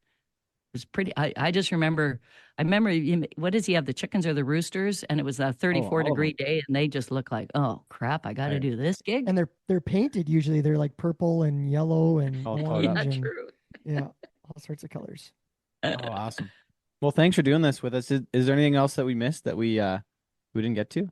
It was pretty. I just remember. I remember. What does he have? The chickens or the roosters? And it was a 34-degree day, and they just look like, oh crap! I got to do this gig. And they're painted usually. They're like purple and yellow and orange. Yeah, and, true. Yeah. All sorts of colors. Oh, awesome. Well, thanks for doing this with us. Is there anything else that we missed that we didn't get to?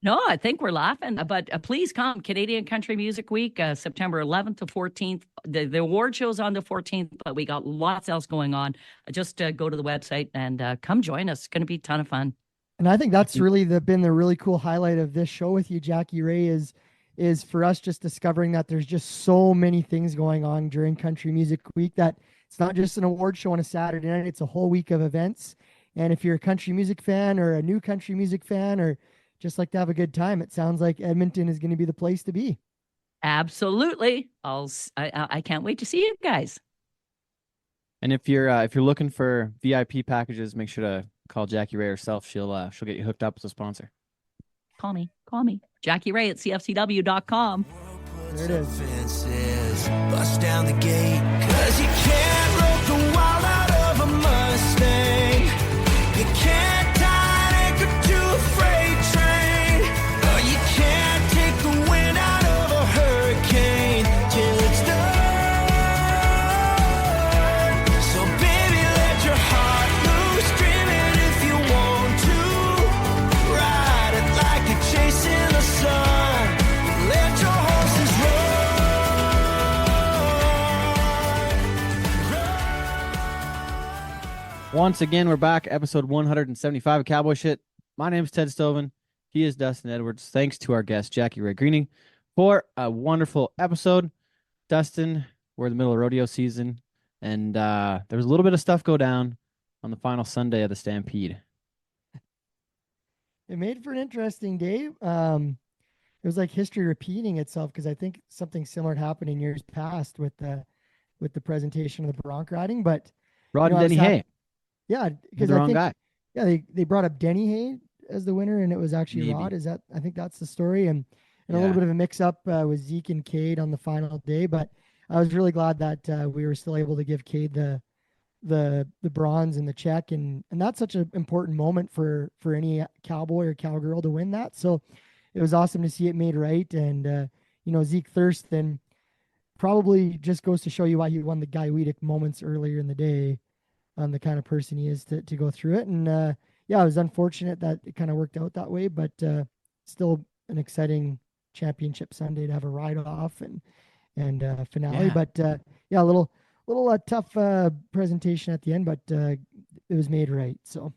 No, I think we're laughing, but please come. Canadian Country Music Week, September 11th to 14th. The award show's on the 14th, but we got lots else going on. Just go to the website and come join us. It's going to be a ton of fun. And I think that's really been the really cool highlight of this show with you, Jackie Rae, is for us just discovering that there's just so many things going on during Country Music Week that it's not just an award show on a Saturday night. It's a whole week of events. And if you're a country music fan or a new country music fan or just like to have a good time, it sounds like Edmonton is going to be the place to be. Absolutely. I can't wait to see you guys. And if you're looking for VIP packages, make sure to call Jackie Rae herself. She'll get you hooked up as a sponsor. Call me. Jackie Rae at cfcw.com. There it is. Fences, bust down the gate, 'cause you can't rope the wild out of a Mustang. You can't tie an anchor to a freight train. Or you can't take the wind out of a hurricane till it's done. So baby, let your heart loose, dream it if you want to. Ride it like you're chasing the sun. Let your horses Once again, we're back, episode 175 of Cowboy Shit. My name is Ted Stovin. He is Dustin Edwards. Thanks to our guest, Jackie Rae Greening, for a wonderful episode. Dustin, we're in the middle of rodeo season, and there was a little bit of stuff go down on the final Sunday of the Stampede. It made for an interesting day. It was like history repeating itself, because I think something similar happened in years past with the presentation of the bronc riding. But Rod and Denny Hay. Yeah, because the I wrong think, guy. yeah, they brought up Denny Hay as the winner, and it was actually Maybe. Rod. I think that's the story, and a Yeah. little bit of a mix up with Zeke and Cade on the final day. But I was really glad that we were still able to give Cade the bronze and the check, and that's such an important moment for any cowboy or cowgirl to win that. So it was awesome to see it made right, and Zeke Thurston probably just goes to show you why he won the Guy Weedick moments earlier in the day. The kind of person he is to go through it. And it was unfortunate that it kind of worked out that way, but still an exciting championship Sunday to have a ride off and finale. Yeah. But a little tough presentation at the end, but it was made right. So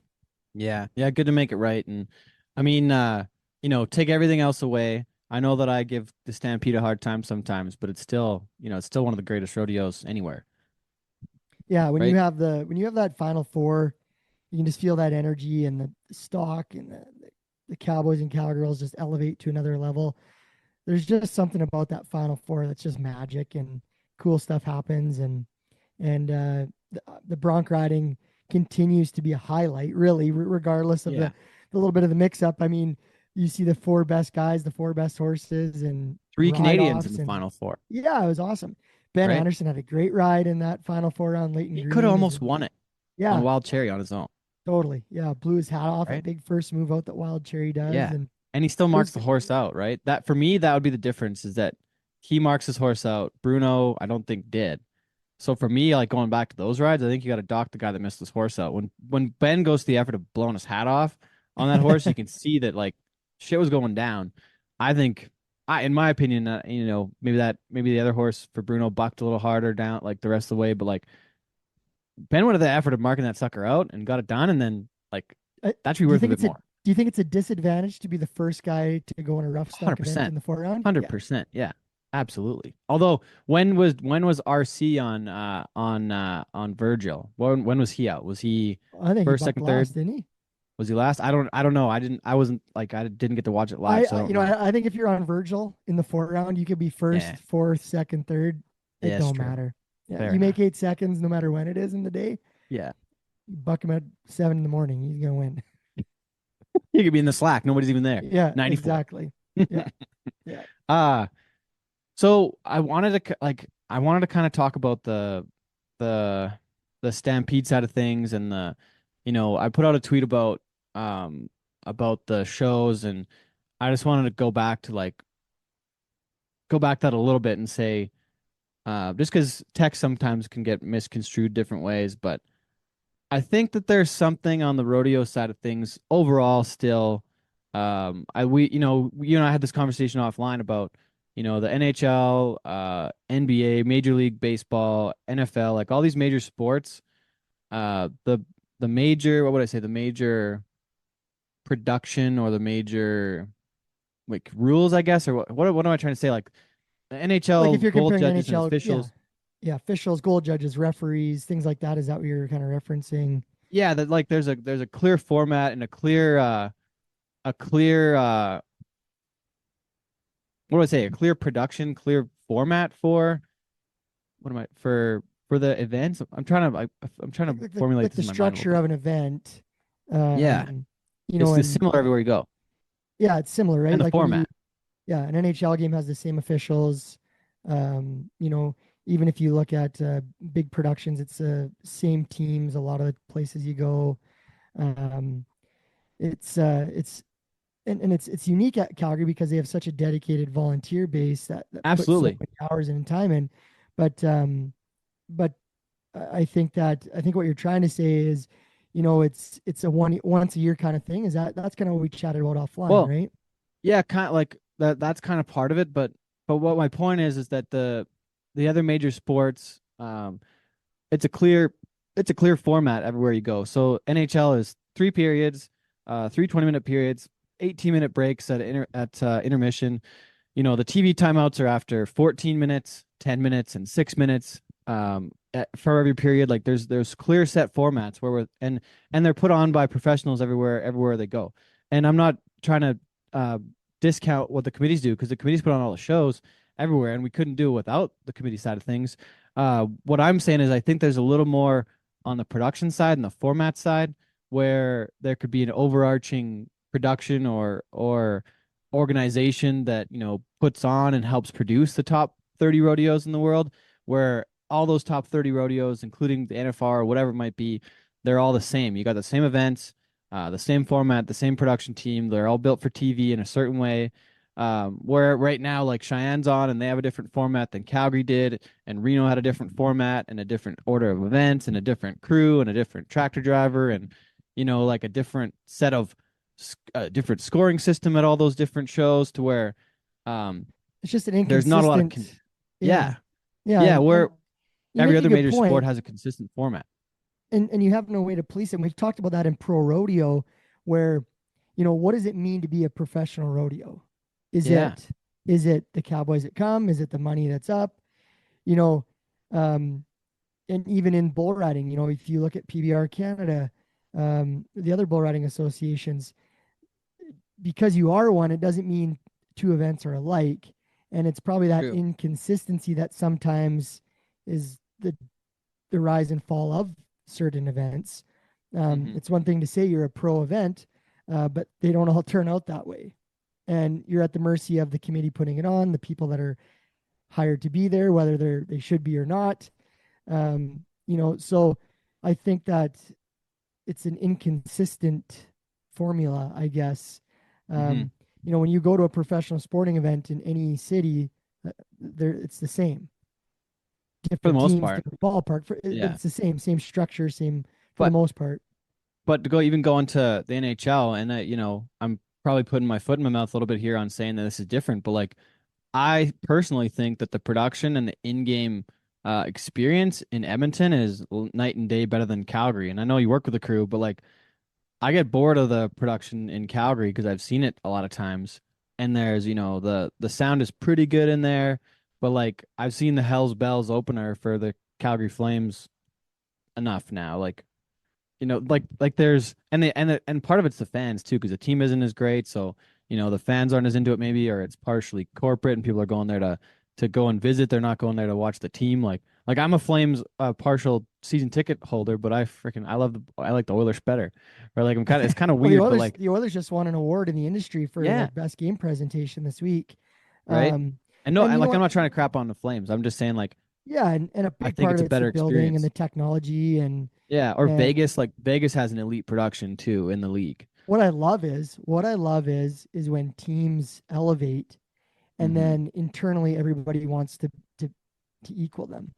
Yeah, good to make it right. And I mean, take everything else away. I know that I give the Stampede a hard time sometimes, but it's still one of the greatest rodeos anywhere. yeah, when Right. you have that final four, you can just feel that energy and the stock and the cowboys and cowgirls just elevate to another level. There's just something about that final four that's just magic, and cool stuff happens, and the bronc riding continues to be a highlight, really, regardless of the little bit of the mix up. I mean, you see the 4 best guys, the 4 best horses, and 3 Canadians ride-offs in the final 4. Yeah, it was awesome. Ben Right? Anderson had a great ride in that final 4 round. Leighton He Green could have is almost won it Yeah, on Wild Cherry on his own. totally. Yeah, blew his hat off. A Right? big first move out that Wild Cherry does. Yeah. And And he still marks was- the horse out, right? That for me, that would be the difference, is that he marks his horse out. Bruno, I don't think did. So for me, like going back to those rides, I think you got to dock the guy that missed his horse out. When Ben goes to the effort of blowing his hat off on that horse, you can see that like shit was going down. I think, in my opinion, maybe the other horse for Bruno bucked a little harder down like the rest of the way, but like Ben went to the effort of marking that sucker out and got it done, and then like that should be worth a bit more. Do you think it's a disadvantage to be the first guy to go in a rough stock 100%. event in the 4 round? 100%, yeah, absolutely. Although when was RC on Virgil? When was he out? Was he I think first, he second, bucked last, third? didn't he? Was he last? I don't know. I didn't get to watch it live. I think if you're on Virgil in the 4 round, you could be first, Yeah. fourth, second, third. It Yeah, don't it's true. matter. Yeah, Fair you make 8 seconds no matter when it is in the day. Yeah, You buck him at 7 in the morning, he's gonna win. he could be in the slack. Nobody's even there. Yeah, 94. exactly. Yeah. So I wanted to kind of talk about the Stampede side of things, and I put out a tweet about the shows, and I just wanted to go back that a little bit and say, just because text sometimes can get misconstrued different ways, but I think that there's something on the rodeo side of things overall still. You and I had this conversation offline about, the NHL, NBA, Major League Baseball, NFL, like all these major sports. The major, what would I say? The major production or the major like rules, I guess, or what am I trying to say? Like the NHL, Like if you're goal comparing judges and NHL, officials. yeah, officials, goal judges, referees, things like that. Is that what you're kind of referencing? Yeah, that like there's a clear format and a clear what do I say? A clear production, clear format for for the events. I'm trying to formulate Like this the in my mind a structure little of an event. Yeah. You bit. know, It's and similar everywhere you go. yeah, it's similar, right? And the Like when you- format. yeah, an NHL game has the same officials. Even if you look at big productions, it's same teams. A lot of the places you go, it's unique at Calgary because they have such a dedicated volunteer base that Absolutely. puts so many hours and time in. But I think what you're trying to say is, it's a once a year kind of thing. That's kind of what we chatted about offline, Well, right? Yeah, kind of like that. That's kind of part of it, but what my point is that the other major sports, it's a clear format everywhere you go. So NHL is 3 periods, 3 20-minute periods, 18-minute breaks at intermission. The TV timeouts are after 14 minutes, 10 minutes, and 6 minutes. For every period, like there's clear set formats where and they're put on by professionals everywhere they go. And I'm not trying to discount what the committees do, because the committees put on all the shows everywhere, and we couldn't do it without the committee side of things. What I'm saying is I think there's a little more on the production side and the format side where there could be an overarching production or organization that puts on and helps produce the top 30 rodeos in the world, where all those top 30 rodeos, including the NFR or whatever it might be, they're all the same. You got the same events, the same format, the same production team. They're all built for TV in a certain way. Where right now, like Cheyenne's on, and they have a different format than Calgary did, and Reno had a different format and a different order of events and a different crew and a different tractor driver and like a different set of different scoring system at all those different shows, to where It's just an inconsistent. there's not a lot of yeah. where You every make a other good major sport point. has a consistent format. And you have no way to police it. And we've talked about that in pro rodeo, where what does it mean to be a professional rodeo? Is it the cowboys that come? Is it the money that's up? And even in bull riding, if you look at PBR Canada, the other bull riding associations, because you are one, it doesn't mean 2 events are alike. And it's probably that True. inconsistency that sometimes is the rise and fall of certain events. Mhm. It's one thing to say you're a pro event, but they don't all turn out that way. And you're at the mercy of the committee putting it on, the people that are hired to be there, whether they should be or not. So I think that it's an inconsistent formula, I guess. Mhm. When you go to a professional sporting event in any city, it's the same. For the Different most teams, part. different ballpark. Yeah. It's the same structure, same for But the most part. But to go into the NHL, and I'm probably putting my foot in my mouth a little bit here on saying that this is different, but like I personally think that the production and the in-game experience in Edmonton is night and day better than Calgary. And I know you work with the crew, but like I get bored of the production in Calgary because I've seen it a lot of times. And there's, the sound is pretty good in there, but like I've seen the Hell's Bells opener for the Calgary Flames enough now. Like there's and part of it's the fans too, because the team isn't as great, so the fans aren't as into it maybe, or it's partially corporate and people are going there to go and visit. They're not going there to watch the team. Like I'm a Flames partial season ticket holder, but I like the Oilers better. Or like it's kind of Well, weird, but like the Oilers just won an award in the industry for yeah, their best game presentation this week. right. And no, and you know I'm what? not trying to crap on the Flames. I'm just saying like Yeah, and a I big think part it's of a it's the better building and the experience. technology and Yeah, or and Vegas, like Vegas has an elite production too in the league. what I love is when teams elevate and Hmm. then internally everybody wants to equal them.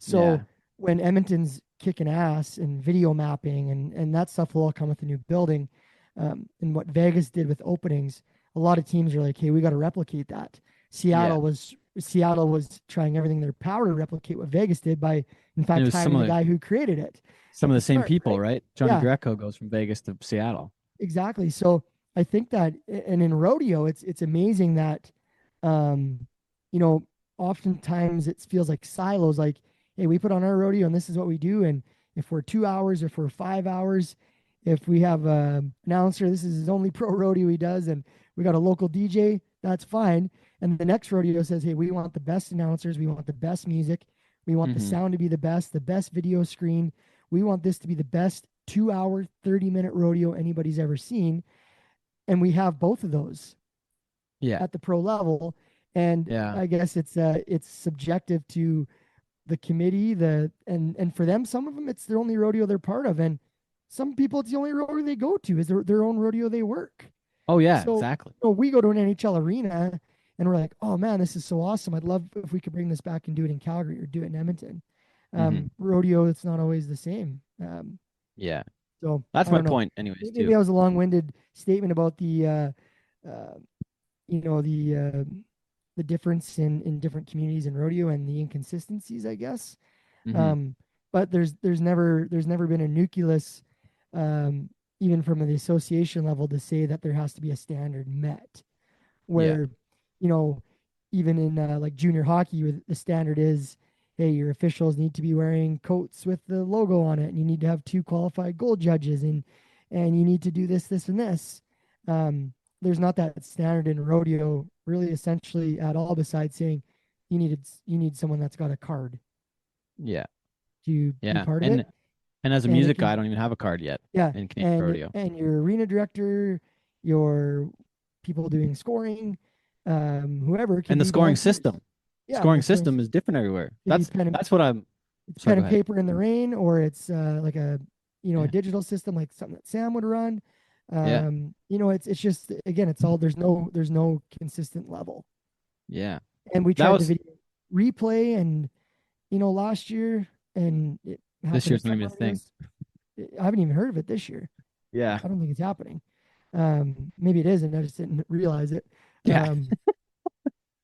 So Yeah. when Edmonton's kicking ass and video mapping and that stuff will all come with the new building, and what Vegas did with openings, a lot of teams are like, hey, we got to replicate that. Yeah. Seattle was trying everything in their power to replicate what Vegas did by, in And it fact, was hiring the guy who created it some at of the the same start, people, right? right? Johnny Yeah, Greco goes from Vegas to Seattle. exactly. So I think that, and in rodeo, it's amazing that, um, you know, oftentimes it feels like silos. Like, hey, we put on our rodeo, and this is what we do. And if we're 2 hours, if we're 5 hours, if we have a announcer, this is his only pro rodeo he does, and we got a local DJ, that's fine. And the next rodeo says, hey, we want the best announcers, we want the best music, we want the Hmm. sound to be the best video screen. We want this to be the best 2 hour, 30-minute rodeo anybody's ever seen. And we have both of those Yeah. at the pro level. And Yeah. I guess it's subjective to the committee, and for them, some of them it's their only rodeo they're part of, and some people it's the only rodeo they go to is their own rodeo they work. Oh yeah, So exactly. we go to an NHL arena and we're like, oh man, this is so awesome. I'd love if we could bring this back and do it in Calgary or do it in Edmonton. Hmm. Rodeo, it's not always the same. Yeah. So That's I my don't know. point anyways Maybe too. that was a long-winded statement about uh, the difference in different communities in rodeo and the inconsistencies, I guess. Hmm. But there's never been a nucleus, even from the association level, to say that there has to be a standard met. Yeah. Where, you know, even in like junior hockey, where the standard is, hey, your officials need to be wearing coats with the logo on it, and you need to have 2 qualified goal judges, and you need to do this, this, and this. There's not that standard in rodeo really essentially at all, besides saying you need someone that's got a card Yeah. to be Yeah. part of it. And as a And music if you, guy, I don't even have a card yet yeah, in Canadian rodeo. and your arena director, your people doing scoring, whoever can And the be scoring volunteers. system. Yeah, Scoring the scoring system is different everywhere. Can be That's pen and, that's what I'm it's sorry, pen go and ahead. paper in the rain, or it's like a Yeah. a digital system like something that Sam would run. Yeah. It's just, again, it's all, there's no consistent level. Yeah. And we That tried the was video replay, and last year, and it happened this year's at not some even a thing. arenas. I haven't even heard of it this year. Yeah. I don't think it's happening. Maybe it is, and I just didn't realize it. Yeah.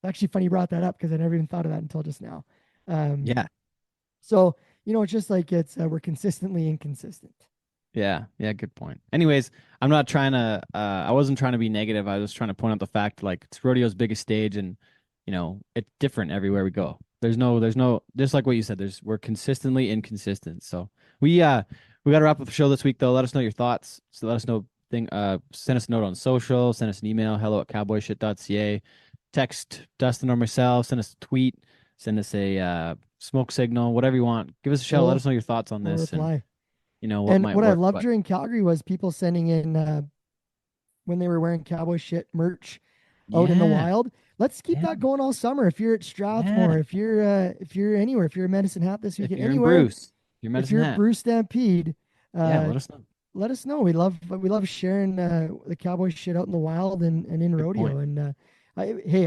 Actually funny you brought that up, because I never even thought of that until just now. Yeah. So, it's just like we're consistently inconsistent. Yeah. Yeah. Good point. Anyways, I'm not trying to I wasn't trying to be negative. I was trying to point out the fact like it's rodeo's biggest stage, and it's different everywhere we go. There's no just like what you said, we're consistently inconsistent. So we got to wrap up the show this week though. Let us know your thoughts. So let us know send us a note on social, send us an email, hello@cowboyshit.ca, text Dustin or myself, send us a tweet. Send us a smoke signal, whatever you want. Give us a shout. Let us know your thoughts on We'll this, and reply. what And might what work. I loved during Calgary was people sending in when they were wearing cowboy shit merch out in the wild. Let's keep that going all summer. If you're at Strathmore, if you're anywhere, if you're in Medicine Hat this weekend, if you're anywhere, in Bruce, if you're Bruce Stampede, let us know. Let us know. We love sharing the cowboy shit out in the wild and in Good rodeo. point. And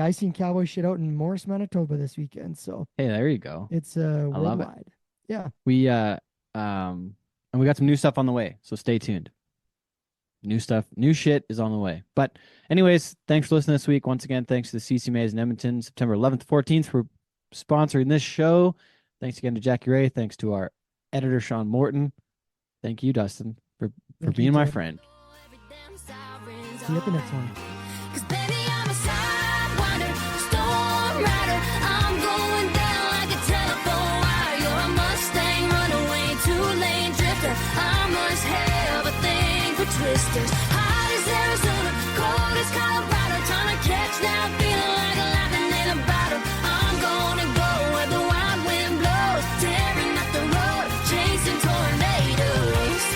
I seen cowboy shit out in Morris, Manitoba this weekend. So Hey, there you go. it's love it. worldwide. Yeah. We and we got some new stuff on the way, so stay tuned. New stuff, new shit is on the way. But anyways, thanks for listening this week. Once again, thanks to the CCMAs in Edmonton, September 11th, 14th for sponsoring this show. Thanks again to Jackie Rae. Thanks to our editor, Sean Morton. Thank you, Dustin, for being my friend. See you at the next one. 'Cause baby, I'm a sidewinder, storm rider. I'm going down like a telephone wire. You're a Mustang, runaway, two-lane drifter. I must have a thing for twisters. Hot as Arizona, cold as Colorado. Trying to catch that feeling like lightning in a bottle. I'm gonna go where the wild wind blows, tearing up the road, chasing tornadoes.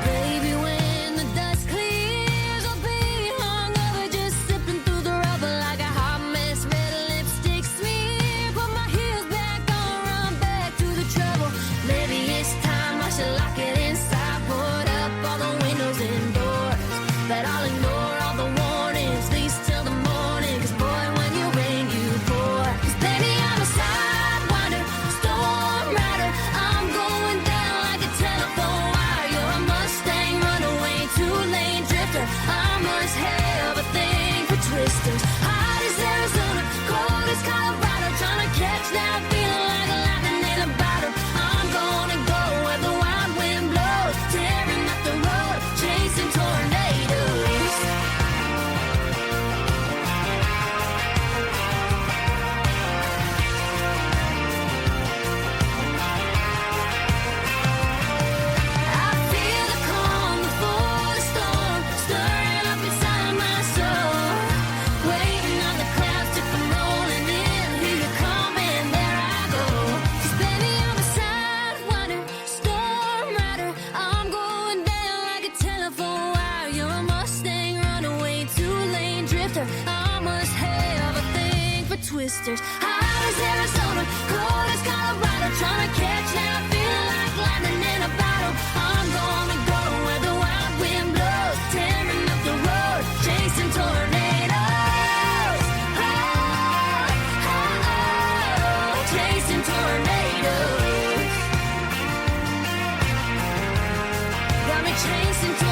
Baby, when the dust clears, I'll be hungover, just sipping through the rubber like a hot mess. Red lipstick smear, put my heels back on, run back to the trouble. Maybe it's time I should lock it inside, put up all the windows and doors. But I'll ignore all the warnings, at least till the morning. 'Cause boy, when you rain, you pour. 'Cause baby, I'm a sidewinder, storm rider. I'm going down like a telephone wire. You're a Mustang, runaway, two-lane drifter. I must have a thing for twisters. Hot as Arizona, cold as Colorado. Trying to catch that feeling like lightning in a bottle. I'm gonna go where the wild wind blows, tearing up the road, chasing tornadoes. I feel the calm before the storm, stirring up inside my soul. Waiting on the clouds to come rolling in. Here you come and there I go. 'Cause baby, I'm a sidewinder, storm rider. I'm going down like a telephone wire. You're a Mustang, runaway, two-lane drifter. I must have a thing for twisters. Hot as Arizona, cold as Colorado. Trying to catch that feeling like lightning in a bottle. I'm gonna go where the wild wind blows, tearing up the road, chasing tornadoes. Oh, oh, oh, chasing tornadoes. Got me chasing tornadoes.